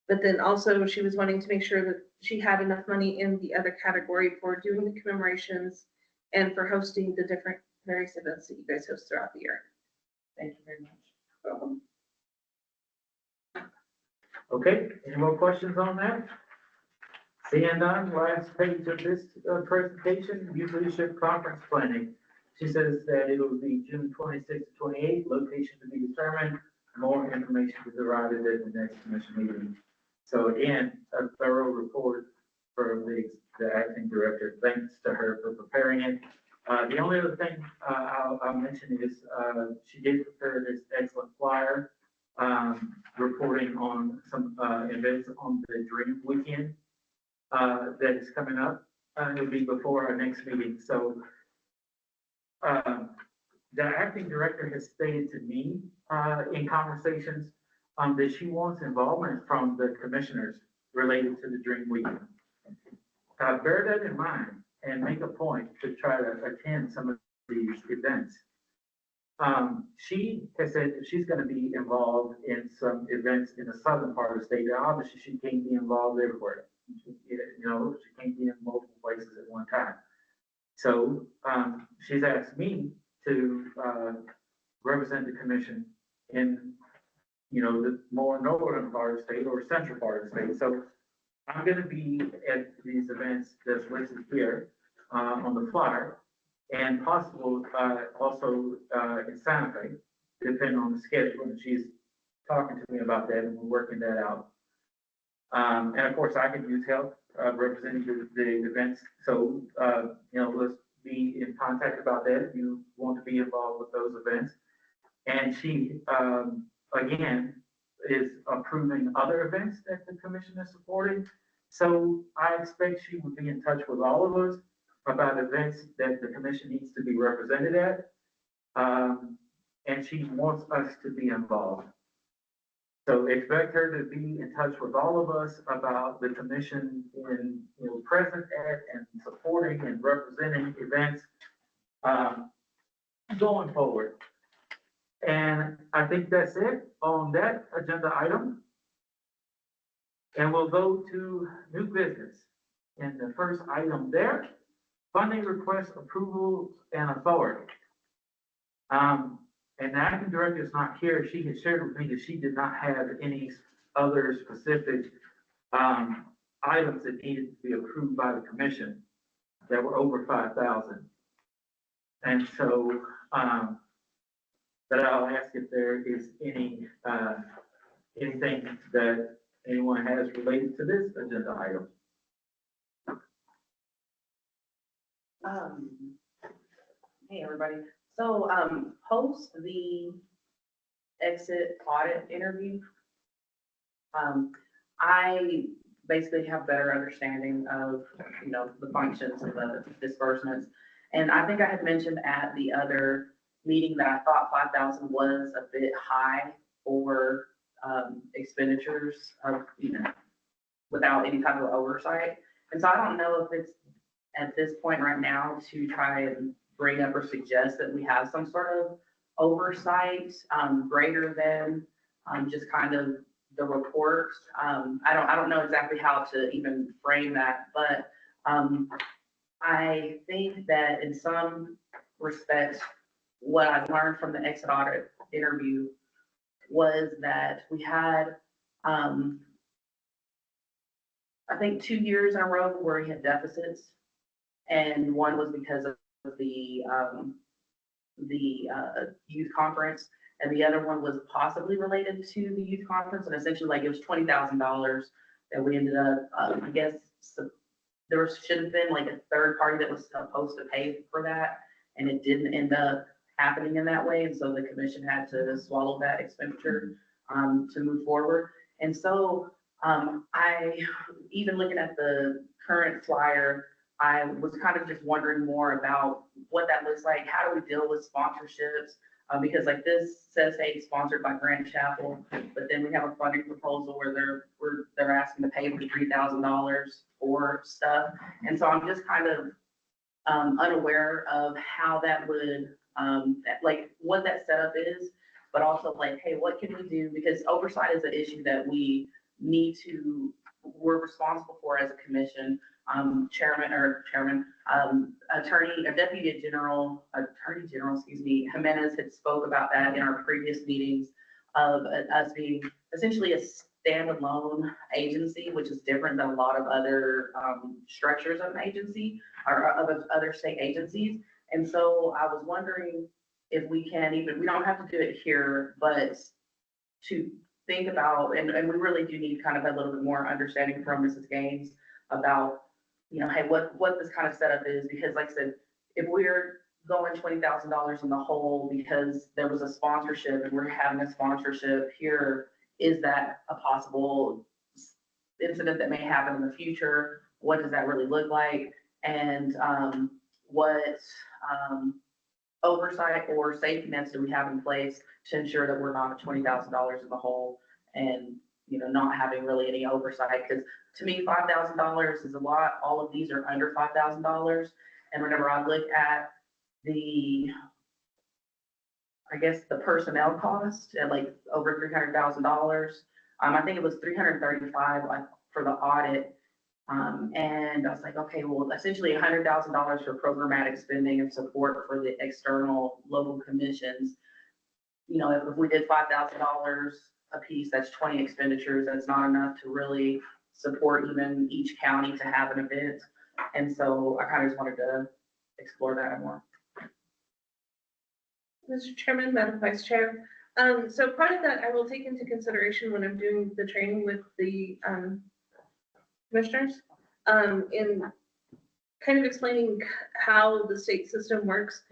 Speaker 11: But then also she was wanting to make sure that she had enough money in the other category for doing the commemorations and for hosting the different various events that you guys host throughout the year.
Speaker 16: Thank you very much.
Speaker 1: Okay, any more questions on that? Seeing none, last page of this presentation, youth leadership conference planning. She says that it will be June 26th to 28th, location to be determined, more information to be provided at the next commission meeting. So again, a thorough report from the acting director. Thanks to her for preparing it. The only other thing I'll mention is she did prepare this excellent flyer reporting on some events on the Dream Weekend that is coming up. It'll be before our next meeting. So the acting director has stated to me in conversations that she wants involvement from the commissioners related to the Dream Weekend. Bear that in mind and make a point to try to attend some of these events. She has said that she's going to be involved in some events in the southern part of the state. Now, obviously, she can't be involved everywhere. She can't be in multiple places at one time. So she's asked me to represent the commission in, the more northern part of the state or central part of the state. So I'm going to be at these events that's listed here on the flyer, and possible also in Santa Fe, depending on the schedule. And she's talking to me about that, and we're working that out. And of course, I can use help representing the events. So, let's be in contact about that if you want to be involved with those events. And she, again, is approving other events that the commission is supporting. So I expect she will be in touch with all of us about events that the commission needs to be represented at. And she wants us to be involved. So expect her to be in touch with all of us about the commission in, present at and supporting and representing events, going forward. And I think that's it on that agenda item. And we'll go to new business. And the first item there, funding request approvals and authority. And the acting director is not here. She had shared with me that she did not have any other specific items that needed to be approved by the commission that were over 5,000. And so, but I'll ask if there is any anything that anyone has related to this agenda item.
Speaker 16: Hey, everybody. So, post the exit audit interview, I basically have better understanding of, the functions and the disbursements. And I think I had mentioned at the other meeting that I thought 5,000 was a bit high for expenditures of, without any type of oversight. And so I don't know if it's at this point right now to try and bring up or suggest that we have some sort of oversight greater than just kind of the reports. I don't know exactly how to even frame that, but I think that in some respects, what I learned from the exit audit interview was that we had, I think 2 years in a row where we had deficits, and one was because of the youth conference, and the other one was possibly related to the youth conference, and essentially like it was $20,000 that we ended up, I guess, there should have been like a third party that was supposed to pay for that, and it didn't end up happening in that way, and so the commission had to swallow that expenditure to move forward. And so I, even looking at the current flyer, I was kind of just wondering more about what that looks like. How do we deal with sponsorships? Because like this says, hey, sponsored by Grant Chapel, but then we have a funding proposal where they're asking to pay for $3,000 for stuff. And so I'm just kind of unaware of how that would, like what that setup is, but also like, hey, what can we do? Because oversight is an issue that we're responsible for as a commission. Deputy General, excuse me, Jimenez had spoke about that in our previous meetings of us being essentially a standalone agency, which is different than a lot of other structures of an agency or of other state agencies. And so I was wondering if we can we don't have to do it here, but to think about, and we really do need kind of a little bit more understanding from Mrs. Gaines about, hey, what this kind of setup is, because like I said, if we're going $20,000 in the hole because there was a sponsorship and we're having a sponsorship here, is that a possible incident that may happen in the future? What does that really look like? And what oversight or safety nets do we have in place to ensure that we're not at $20,000 in the hole and not having really any oversight? Because to me, $5,000 is a lot. All of these are under $5,000. And whenever I look at the personnel cost at like over $300,000, I think it was $335 like for the audit. And I was like, okay, well, essentially $100,000 for programmatic spending and support for the external local commissions. If we did $5,000 a piece, that's 20 expenditures. That's not enough to really support even each county to have an event. And so I kind of just wanted to explore that more.
Speaker 11: Mr. Chairman, Madam Vice Chair. So part of that I will take into consideration when I'm doing the training with the commissioners in kind of explaining how the state system works.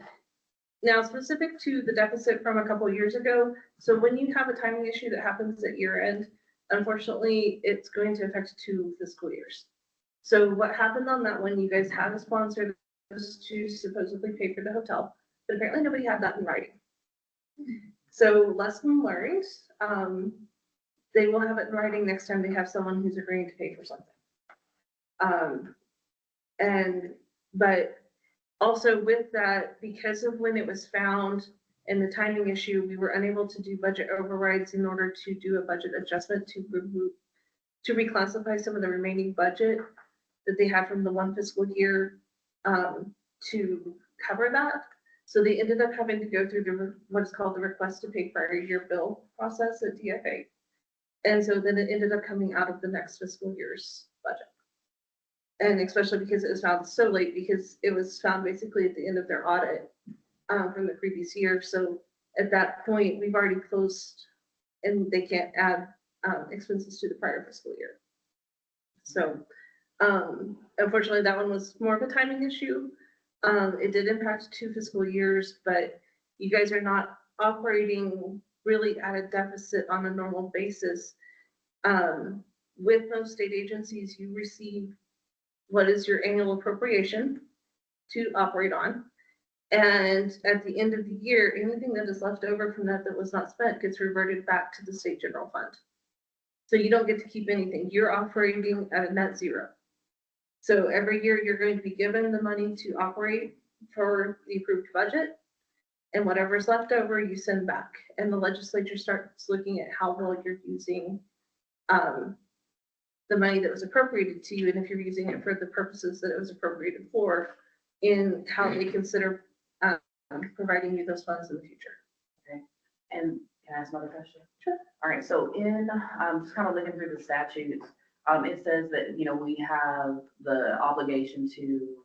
Speaker 11: Now, specific to the deficit from a couple of years ago, so when you have a timing issue that happens at year end, unfortunately, it's going to affect 2 fiscal years. So what happened on that one, you guys had a sponsor to supposedly pay for the hotel, but apparently nobody had that in writing. So lesson learned, they will have it in writing next time they have someone who's agreeing to pay for something. But also with that, because of when it was found and the timing issue, we were unable to do budget overrides in order to do a budget adjustment to reclassify some of the remaining budget that they had from the one fiscal year to cover that. So they ended up having to go through what is called the request to pay prior year bill process at DFA. And so then it ended up coming out of the next fiscal year's budget. And especially because it was found so late, because it was found basically at the end of their audit from the previous year. So at that point, we've already closed and they can't add expenses to the prior fiscal year. So unfortunately, that one was more of a timing issue. It did impact 2 fiscal years, but you guys are not operating really at a deficit on a normal basis. With most state agencies, you receive what is your annual appropriation to operate on. And at the end of the year, anything that is left over from that was not spent gets reverted back to the state general fund. So you don't get to keep anything. You're operating at a net zero. So every year you're going to be given the money to operate for the approved budget, and whatever's left over you send back. And the legislature starts looking at how well you're using the money that was appropriated to you, and if you're using it for the purposes that it was appropriated for, in how they consider providing you those funds in the future.
Speaker 16: Okay, and can I ask another question? Sure. All right, so in, just kind of looking through the statutes, it says that, you know, we have the obligation to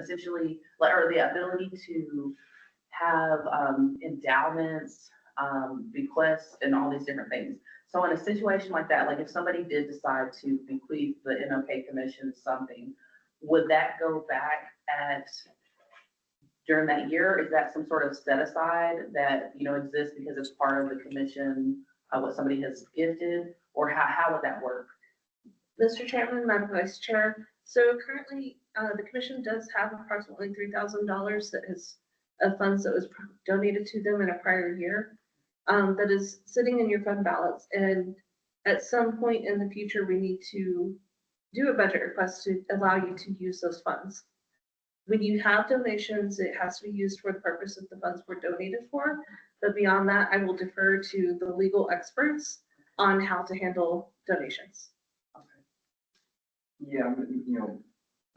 Speaker 16: essentially, or the ability to have endowments, bequests, and all these different things. So in a situation like that, like if somebody did decide to bequeath the MLK Commission something, would that go back during that year? Is that some sort of set aside that, you know, exists because it's part of the commission, what somebody has gifted, or how would that work?
Speaker 11: Mr. Chairman, Madam Vice Chair, so currently the commission does have approximately $3,000 that is of funds that was donated to them in a prior year. That is sitting in your fund balance, and at some point in the future, we need to do a budget request to allow you to use those funds. When you have donations, it has to be used for the purpose that the funds were donated for. But beyond that, I will defer to the legal experts on how to handle donations.
Speaker 9: Yeah, you know,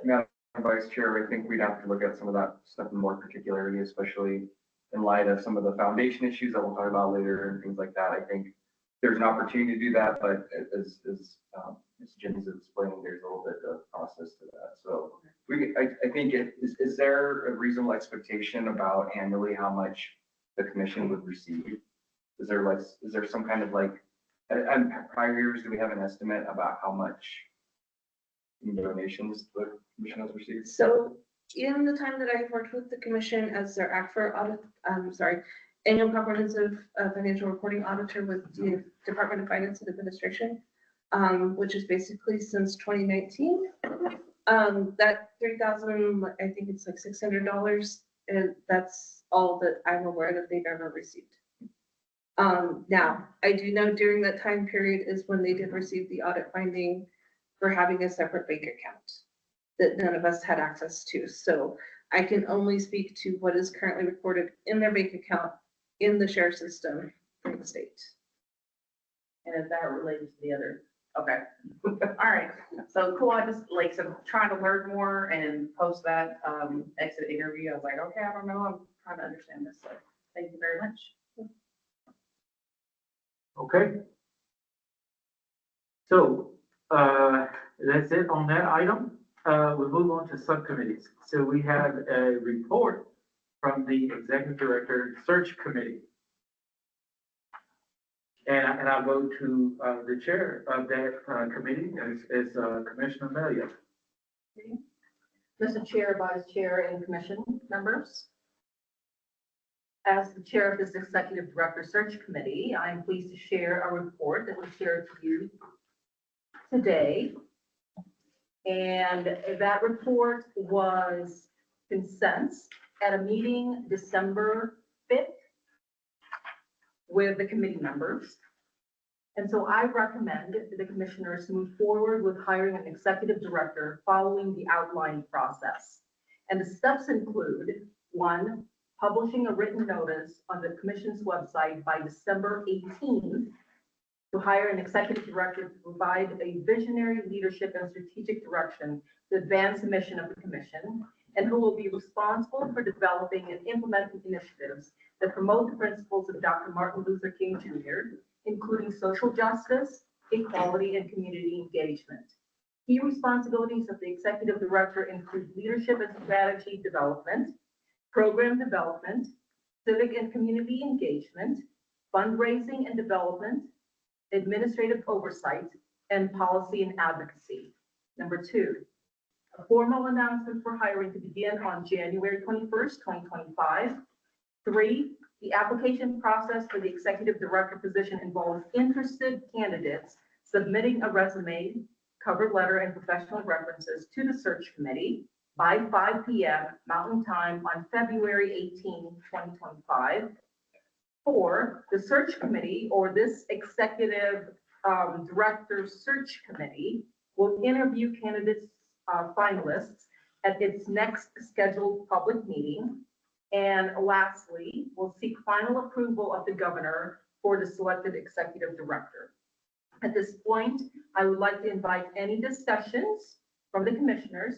Speaker 9: Madam Vice Chair, I think we'd have to look at some of that stuff in more particularity, especially in light of some of the foundation issues that we'll talk about later and things like that. I think there's an opportunity to do that, but as Ms. Jennings is explaining, there's a little bit of process to that. So I think is there a reasonable expectation about annually how much the commission would receive? Is there some kind of like, and prior years, do we have an estimate about how much in donations the commission has received?
Speaker 11: So in the time that I've worked with the commission as their annual comprehensive financial reporting auditor with the Department of Finance and Administration, which is basically since 2019, that $3,000, I think it's like $600, and that's all that I'm aware that they've ever received. Now, I do know during that time period is when they did receive the audit finding for having a separate bank account that none of us had access to. So I can only speak to what is currently recorded in their bank account in the share system for the state.
Speaker 16: And is that related to the other? Okay. All right. So cool. I just trying to learn more and post that exit interview. I was like, okay, I don't know. I'm trying to understand this. So thank you very much.
Speaker 1: Okay. So that's it on that item. We'll move on to subcommittees. So we have a report from the Executive Director Search Committee. And I'll go to the chair of that committee is Commissioner Melia.
Speaker 18: Mr. Chair, Vice Chair, and Commission members. As the chair of this Executive Director Search Committee, I am pleased to share a report that was shared to you today. And that report was consents at a meeting December 5th with the committee members. And so I recommend that the commissioners move forward with hiring an executive director following the outlined process. And the steps include: 1, publishing a written notice on the commission's website by December 18th to hire an executive director to provide a visionary leadership and strategic direction to advance the mission of the commission, and who will be responsible for developing and implementing initiatives that promote the principles of Dr. Martin Luther King Jr., including social justice, equality, and community engagement. Key responsibilities of the executive director include leadership and strategy development, program development, civic and community engagement, fundraising and development, administrative oversight, and policy and advocacy. Number 2, a formal announcement for hiring to begin on January 21st, 2025. 3, the application process for the executive director position involves interested candidates submitting a resume, cover letter, and professional references to the search committee by 5 p.m. Mountain Time on February 18, 2025. 4, the search committee, or this executive director search committee, will interview candidates, finalists at its next scheduled public meeting. And lastly, we'll seek final approval of the governor for the selected executive director. At this point, I would like to invite any discussions from the commissioners,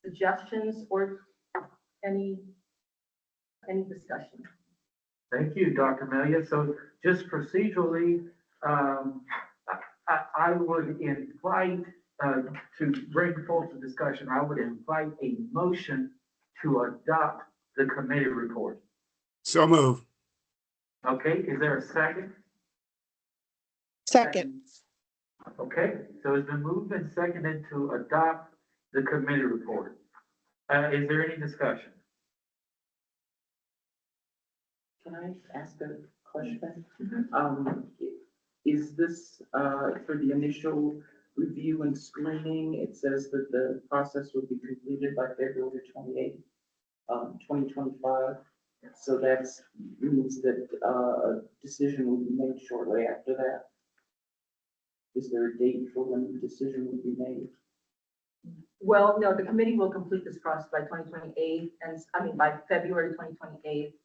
Speaker 18: suggestions, or any discussion.
Speaker 1: Thank you, Dr. Melia. So just procedurally, I would invite, to bring forth the discussion, I would invite a motion to adopt the committee report.
Speaker 4: So move.
Speaker 1: Okay, is there a second?
Speaker 5: Second.
Speaker 1: Okay, so it's been moved and seconded to adopt the committee report. Is there any discussion?
Speaker 13: Can I ask a question? Is this, for the initial review and screening, it says that the process will be completed by February 28th, 2025. So that means that a decision will be made shortly after that. Is there a date for when the decision will be made?
Speaker 18: Well, no, the committee will complete this process by 2028, and by February 2028,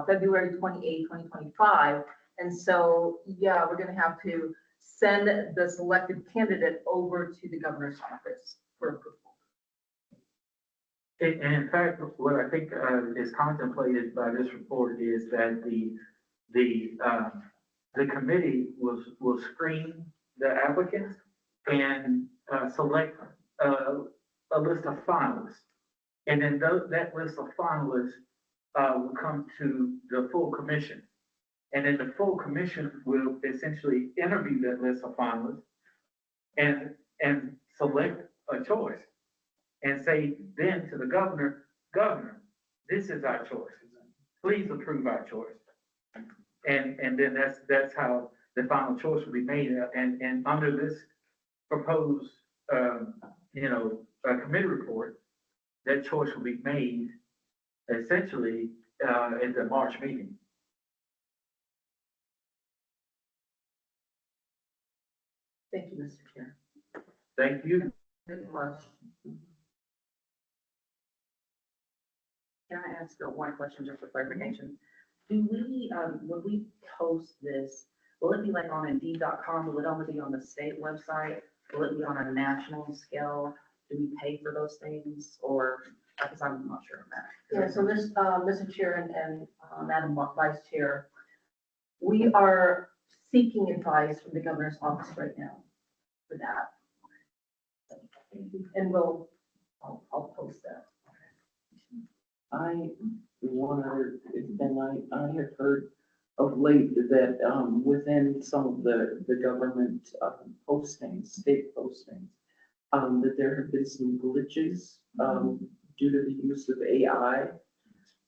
Speaker 18: February 28, 2025. And so, yeah, we're gonna have to send the selected candidate over to the governor's office for approval.
Speaker 1: And in fact, what I think is contemplated by this report is that the committee will screen the applicants and select a list of finalists. And then that list of finalists will come to the full commission. And then the full commission will essentially interview that list of finalists and select a choice. And say then to the governor, Governor, this is our choice. Please approve our choice. And then that's how the final choice will be made. And under this proposed, committee report, that choice will be made essentially at the March meeting.
Speaker 18: Thank you, Mr. Chair.
Speaker 1: Thank you.
Speaker 18: Good question.
Speaker 16: Can I ask one question just for clarification? Do we, when we post this, will it be like on Indeed.com? Will it only be on the state website? Will it be on a national scale? Do we pay for those things, or, because I'm not sure of that.
Speaker 18: Yeah, so this, Mr. Chair and Madam Vice Chair, we are seeking advice from the governor's office right now for that. And I'll post that.
Speaker 13: I wonder, and I have heard of late that within some of the government postings, state postings, that there have been some glitches due to the use of AI,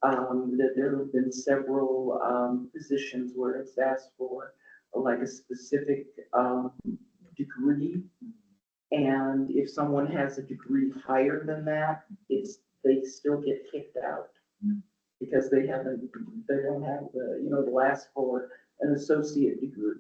Speaker 13: that there have been several positions where it's asked for like a specific degree. And if someone has a degree higher than that, they still get kicked out because they don't have the last for an associate degree.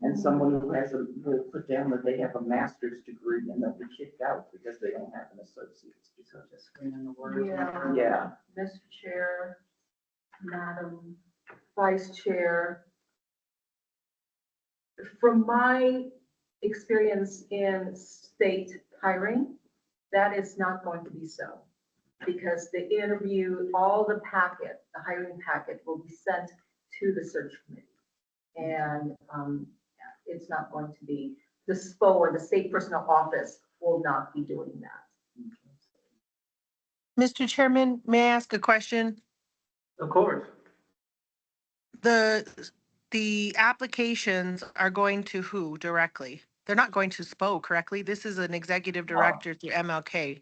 Speaker 13: And someone who will put down that they have a master's degree and they'll be kicked out because they don't have an associate's degree.
Speaker 1: So just screening the words.
Speaker 18: Yeah.
Speaker 13: Yeah.
Speaker 18: Mr. Chair, Madam Vice Chair. From my experience in state hiring, that is not going to be so. Because the interview, all the packet, the hiring packet will be sent to the search committee. And it's not going to be, the SPO or the State Personnel Office will not be doing that.
Speaker 5: Mr. Chairman, may I ask a question?
Speaker 1: Of course.
Speaker 5: The applications are going to who directly? They're not going to SPO, correctly? This is an executive director through MLK.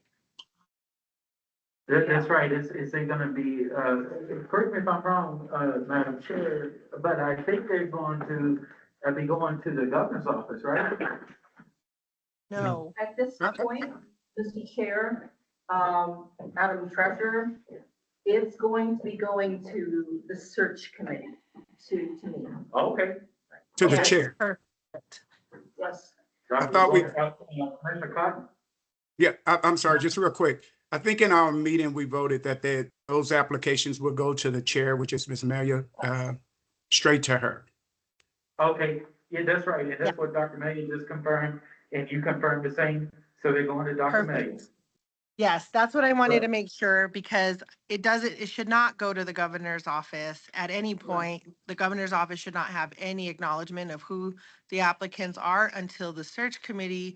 Speaker 1: That's right. Is they gonna be, correct me if I'm wrong, Madam Chair, but I think they're going to, be going to the governor's office, right?
Speaker 5: No.
Speaker 18: At this point, Mr. Chair, Madam Treasurer, it's going to be going to the search committee, to me.
Speaker 1: Okay.
Speaker 4: To the
Speaker 18: Yes.
Speaker 4: chair.
Speaker 5: Perfect.
Speaker 18: Yes.
Speaker 4: I thought we,
Speaker 1: Commissioner Cotton?
Speaker 4: yeah, I'm sorry, just real quick. I think in our meeting, we voted that those applications would go to the chair, which is Ms. Melia, straight to her.
Speaker 1: Okay, yeah, that's right. And that's what Dr. May just confirmed, and you confirmed the same. So they're going to Dr. May.
Speaker 5: Perfect. Yes, that's what I wanted to make sure because it should not go to the governor's office at any point. The governor's office should not have any acknowledgement of who the applicants are until the search committee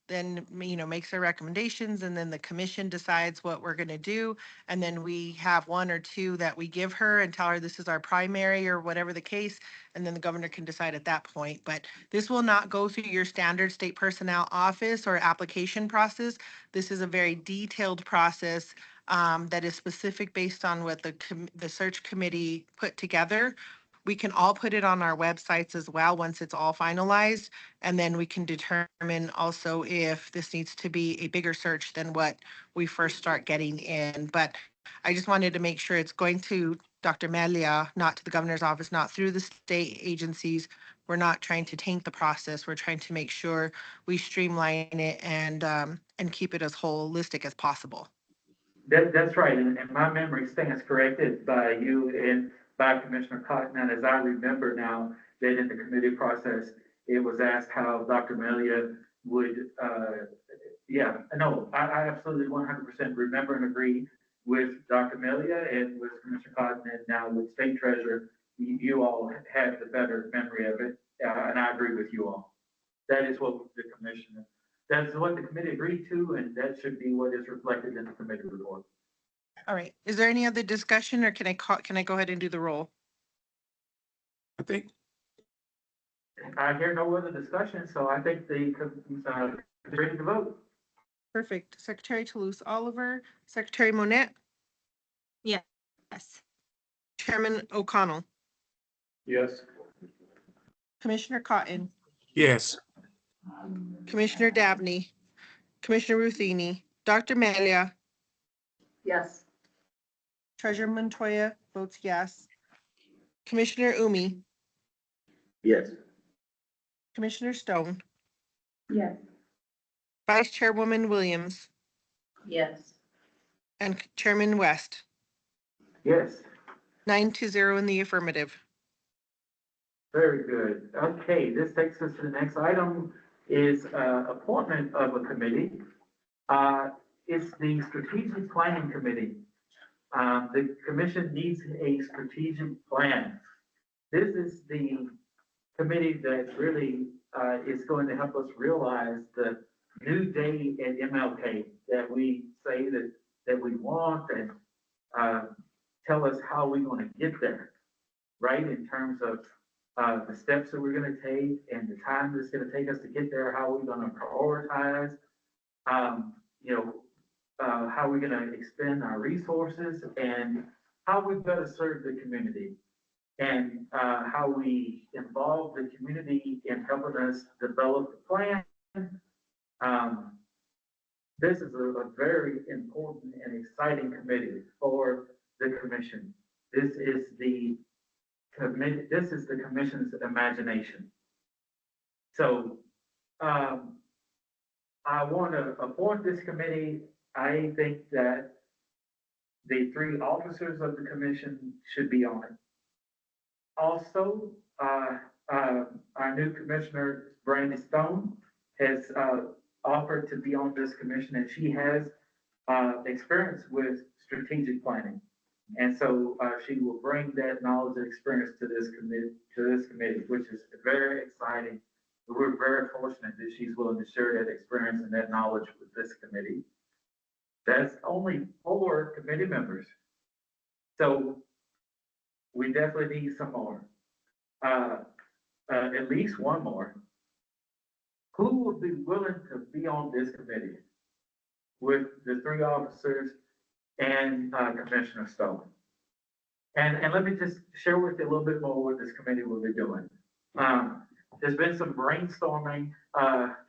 Speaker 5: then, makes their recommendations and then the commission decides what we're going to do. And then we have one or two that we give her and tell her this is our primary or whatever the case. And then the governor can decide at that point. But this will not go through your standard state personnel office or application process. This is a very detailed process that is specific based on what the search committee put together. We can all put it on our websites as well once it's all finalized. And then we can determine also if this needs to be a bigger search than what we first start getting in. But I just wanted to make sure it's going to Dr. Melia, not to the governor's office, not through the state agencies. We're not trying to taint the process. We're trying to make sure we streamline it and keep it as holistic as possible.
Speaker 1: That's right. And my memory stands corrected by you and by Commissioner Cotton. And as I remember now, that in the committee process, it was asked how Dr. Melia would, I absolutely 100% remember and agree with Dr. Melia and with Commissioner Cotton and now with State Treasurer. You all have the better memory of it, and I agree with you all. That is what the commissioner, that's what the committee agreed to, and that should be what is reflected in the committee report.
Speaker 5: All right. Is there any other discussion or can I go ahead and do the roll?
Speaker 4: I think.
Speaker 1: I hear no other discussion, so I think the, ready to vote.
Speaker 5: Perfect. Secretary Toulouse Oliver, Secretary Monette,
Speaker 17: Yes.
Speaker 5: Chairman O'Connell,
Speaker 8: Yes.
Speaker 5: Commissioner Cotton,
Speaker 4: Yes.
Speaker 5: Commissioner Dabney, Commissioner Ruthini, Dr. Melia,
Speaker 18: Yes.
Speaker 5: Treasurer Montoya votes yes. Commissioner Umi,
Speaker 12: Yes.
Speaker 5: Commissioner Stone,
Speaker 3: Yes.
Speaker 5: Vice Chairwoman Williams,
Speaker 16: Yes.
Speaker 5: and Chairman West.
Speaker 1: Yes.
Speaker 5: 9-0 in the affirmative.
Speaker 1: Very good. Okay, this takes us to the next item is appointment of a committee. It's the Strategic Planning Committee. The commission needs a strategic plan. This is the committee that really is going to help us realize the new day at MLK that we say that we want and tell us how we're going to get there, right? In terms of the steps that we're going to take and the time that's going to take us to get there, how we're going to prioritize, how we're going to expend our resources and how we better serve the community and how we involve the community in helping us develop the plan. this is a very important and exciting committee for the commission. This is the commission's imagination. So, I want to appoint this committee. I think that the 3 officers of the commission should be on it. Also, our new commissioner, Brandy Stone, has offered to be on this commission, and she has experience with strategic planning. And so she will bring that knowledge and experience to this committee, which is very exciting. We're very fortunate that she's willing to share that experience and that knowledge with this committee. That's only 4 committee members. So we definitely need some more. At least one more. Who would be willing to be on this committee with the 3 officers and Commissioner Stone? And let me just share with you a little bit more what this committee will be doing. There's been some brainstorming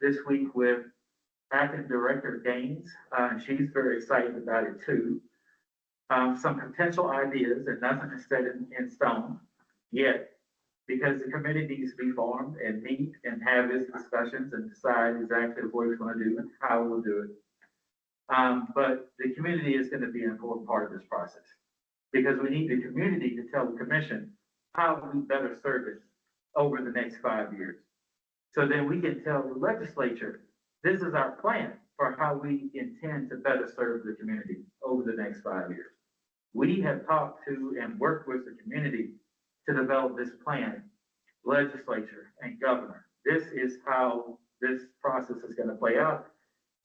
Speaker 1: this week with Acting Director Gaines, and she's very excited about it too. Some potential ideas, and nothing is set in stone yet, because the committee needs to be formed and meet and have its discussions and decide exactly what it's going to do and how we'll do it. But the community is going to be an important part of this process, because we need the community to tell the commission how we better serve it over the next 5 years. So then we can tell the legislature, this is our plan for how we intend to better serve the community over the next 5 years. We have talked to and worked with the community to develop this plan, legislature and governor. This is how this process is going to play out.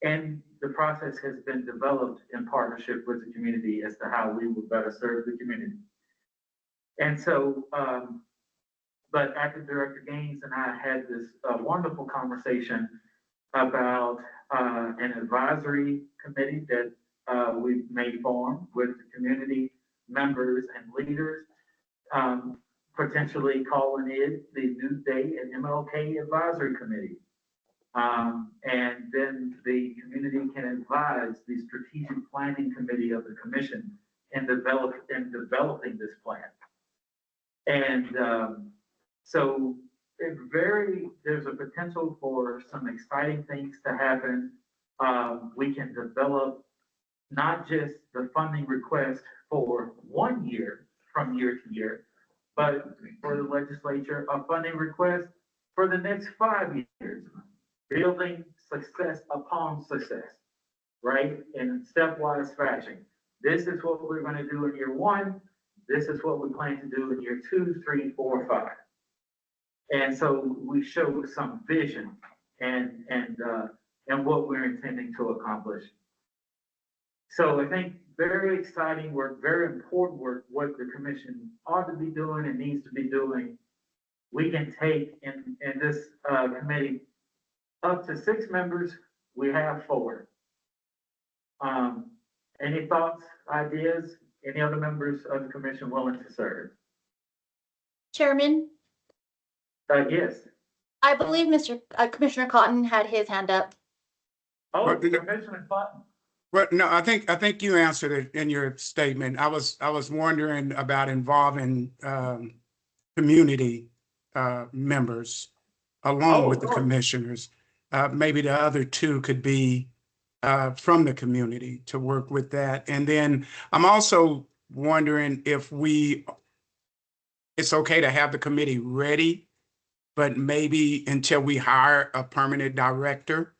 Speaker 1: And the process has been developed in partnership with the community as to how we will better serve the community. And so, but Acting Director Gaines and I had this wonderful conversation about an advisory committee that we may form with the community members and leaders, potentially calling it the New Day and MLK Advisory Committee. And then the community can advise the strategic planning committee of the commission in developing this plan. And so there's a potential for some exciting things to happen. We can develop not just the funding request for 1 year from year to year, but for the legislature, a funding request for the next 5 years, building success upon success, right? In stepwise fashion. This is what we're going to do in year 1. This is what we plan to do in year 2, 3, 4, 5. And so we show some vision and what we're intending to accomplish. So I think very exciting work, very important work, what the commission ought to be doing and needs to be doing. We can take in this committee up to 6 members. We have 4. Any thoughts, ideas? Any other members of the commission willing to serve?
Speaker 2: Chairman,
Speaker 1: Yes.
Speaker 2: I believe Commissioner Cotton had his hand up.
Speaker 1: Oh, Commissioner Cotton.
Speaker 4: Well, no, I think you answered it in your statement. I was wondering about involving community members along with the commissioners. Maybe the other 2 could be from the community to work with that. And then I'm also wondering if it's okay to have the committee ready, but maybe until we hire a permanent director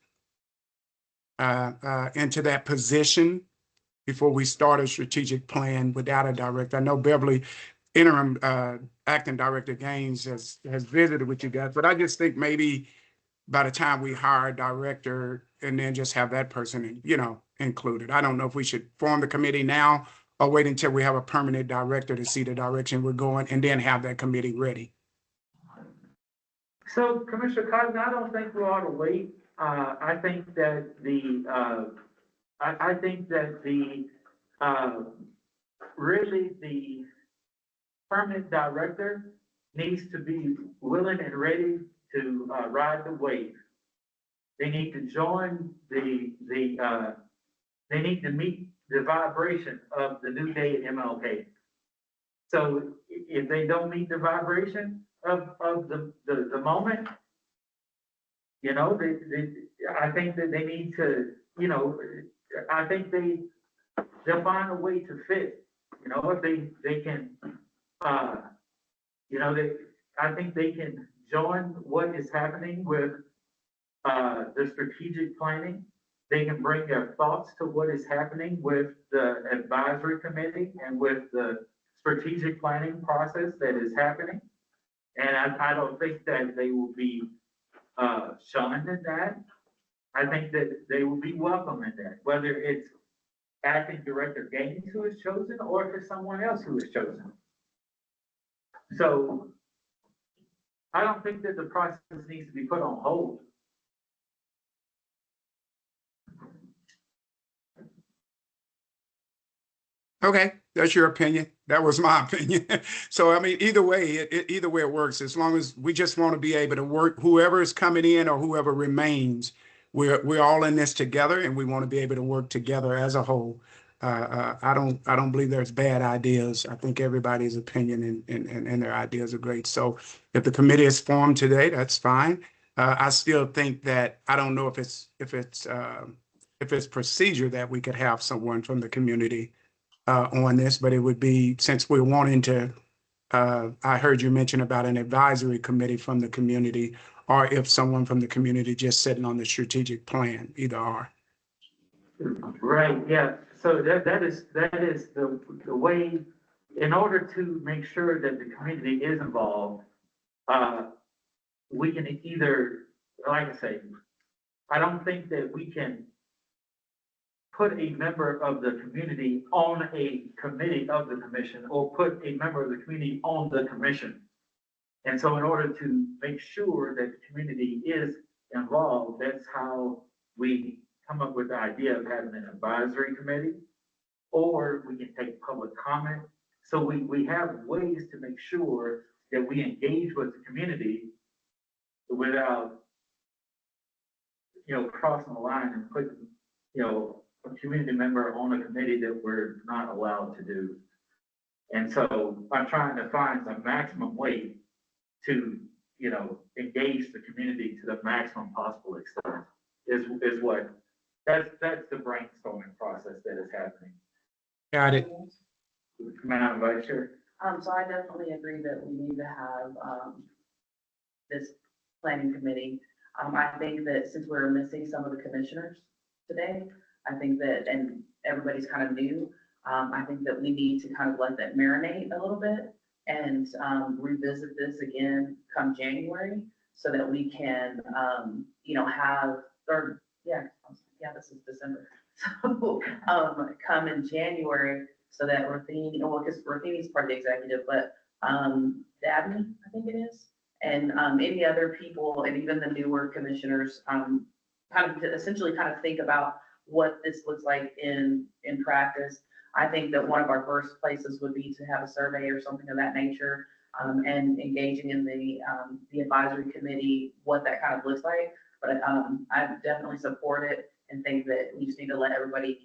Speaker 4: into that position before we start a strategic plan without a director. I know Beverly, interim acting director Gaines has visited with you guys, but I just think maybe by the time we hire a director and then just have that person, included. I don't know if we should form the committee now or wait until we have a permanent director to see the direction we're going and then have that committee ready.
Speaker 1: So Commissioner Cotton, I don't think we ought to wait. I think that really the permanent director needs to be willing and ready to ride the wave. they need to join they need to meet the vibration of the new day at MLK. So if they don't meet the vibration of the moment, you know, I think that they need to, you know, I think they'll find a way to fit, you know, if they can, you know, I think they can join what is happening with the strategic planning. They can bring their thoughts to what is happening with the advisory committee and with the strategic planning process that is happening. And I don't think that they will be shunned in that. I think that they will be welcome in that, whether it's acting director Gaines who is chosen or if it's someone else who is chosen. So I don't think that the process needs to be put on hold.
Speaker 4: Okay, that's your opinion. That was my opinion. So, I mean, either way, either way it works. As long as we just want to be able to work, whoever is coming in or whoever remains, we're all in this together, and we want to be able to work together as a whole. I don't believe there's bad ideas. I think everybody's opinion and their ideas are great. So, if the committee is formed today, that's fine. I still think that I don't know if it's procedure that we could have someone from the community on this, but it would be, since we're wanting to, I heard you mention about an advisory committee from the community, or if someone from the community just sitting on the strategic plan, either or.
Speaker 1: Right, yeah. So that is the way, in order to make sure that the community is involved, we can either, like I say, I don't think that we can put a member of the community on a committee of the commission or put a member of the community on the commission. And so in order to make sure that the community is involved, that's how we come up with the idea of having an advisory committee, or we can take public comment. So we have ways to make sure that we engage with the community without, you know, crossing the line and putting, you know, a community member on a committee that we're not allowed to do. And so I'm trying to find the maximum way to, you know, engage the community to the maximum possible extent is what, that's the brainstorming process that is happening.
Speaker 4: Got it.
Speaker 1: Madam Vice Chair.
Speaker 16: So I definitely agree that we need to have, this planning committee. I think that since we're missing some of the commissioners today, I think that, and everybody's kind of new, I think that we need to kind of let that marinate a little bit and revisit this again come January so that we can, you know, have, or this is December. So come in January so that Ruthini, well, because Ruthini's part of the executive, but Dabney, I think it is, and any other people and even the newer commissioners kind of to essentially kind of think about what this looks like in practice. I think that one of our first places would be to have a survey or something of that nature, and engaging in the advisory committee, what that kind of looks like. But I definitely support it and think that we just need to let everybody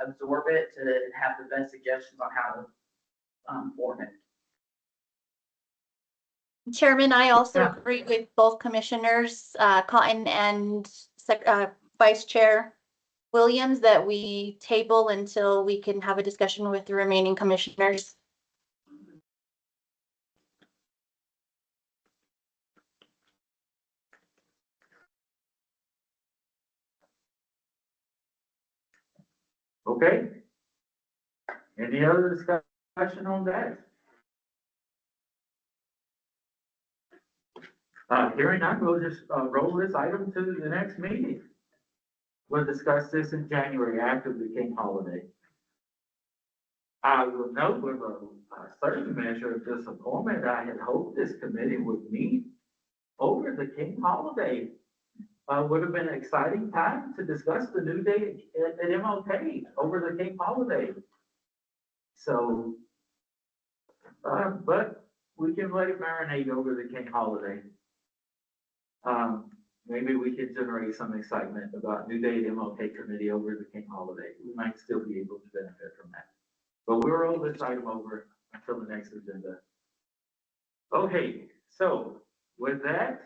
Speaker 16: absorb it to have the best suggestions on how to form it.
Speaker 2: Chairman, I also agree with both commissioners, Cotton and Vice Chair Williams, that we table until we can have a discussion with the remaining commissioners.
Speaker 1: Okay. Any other discussion on that? Hearing none, we'll just roll this item to the next meeting. We'll discuss this in January after the King holiday. I will note with a certain measure of disappointment, I had hoped this committee would meet over the King holiday. Would have been an exciting time to discuss the new day at MLK over the King holiday. So, but we can let it marinate over the King holiday. maybe we could generate some excitement about New Day MLK committee over the King holiday. We might still be able to benefit from that. But we'll roll this item over until the next agenda. Okay, so with that,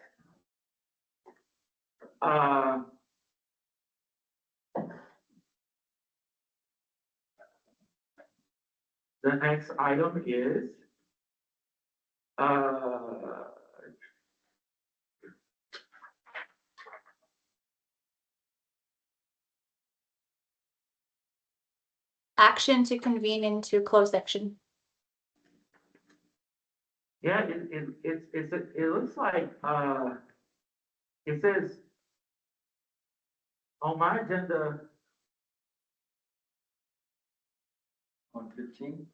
Speaker 1: the next item is,
Speaker 2: Action to convene into closed section.
Speaker 1: yeah, it looks like, it says on my agenda,
Speaker 9: On 15?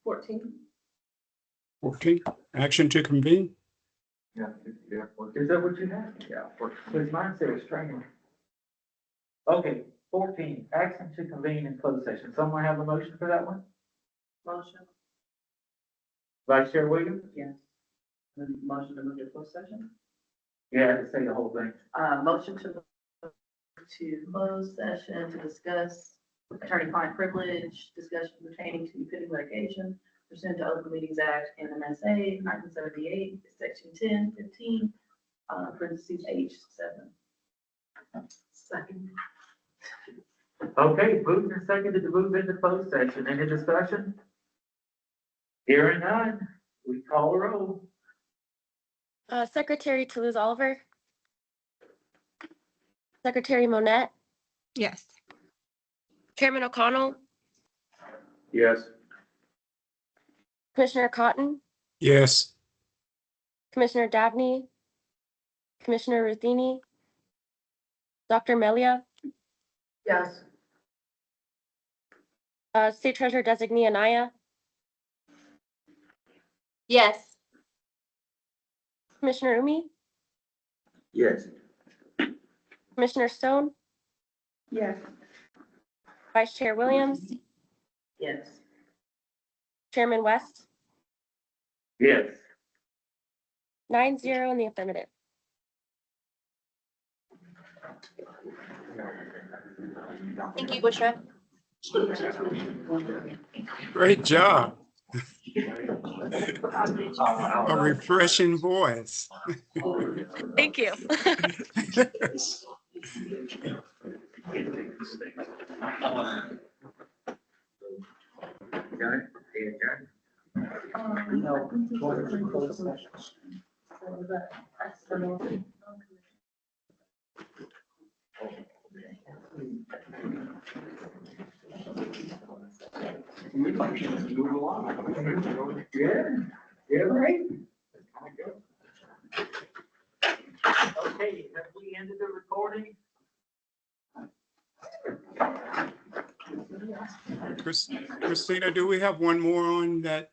Speaker 11: 14.
Speaker 4: 14, action to convene.
Speaker 9: Yeah, yeah.
Speaker 1: is that what you have?
Speaker 9: Yeah, 14.
Speaker 1: Because mine says training. Okay, 14, action to convene in closed session. Someone have a motion for that one?
Speaker 16: Motion,
Speaker 1: Vice Chair Williams?
Speaker 16: yes. Motion to move to closed session?
Speaker 1: Yeah, to say the whole thing.
Speaker 16: Motion to close session to discuss attorney-client privilege, discussion pertaining to pending litigation pursuant to Open Meetings Act and MSA 1978, section 10, 15, parentheses H7. Second.
Speaker 1: Okay, moved and seconded to move into closed session. Any discussion? Hearing none, we call a roll.
Speaker 19: Secretary Toulouse Oliver. Secretary Monette.
Speaker 17: Yes.
Speaker 19: Chairman O'Connell.
Speaker 8: Yes.
Speaker 19: Commissioner Cotton.
Speaker 4: Yes.
Speaker 19: Commissioner Dabney. Commissioner Ruthini. Dr. Melia.
Speaker 16: Yes.
Speaker 19: State Treasurer Designee Anaya.
Speaker 2: Yes.
Speaker 19: Commissioner Umi.
Speaker 12: Yes.
Speaker 19: Commissioner Stone.
Speaker 3: Yes.
Speaker 19: Vice Chair Williams.
Speaker 16: Yes.
Speaker 19: Chairman West.
Speaker 1: Yes.
Speaker 19: 9-0 in the affirmative.
Speaker 2: Thank you, Bushra.
Speaker 4: Great job. A refreshing voice.
Speaker 19: Thank you.
Speaker 9: Move along.
Speaker 1: Yeah, right. Okay, have we ended the recording?
Speaker 4: Christina, do we have one more on that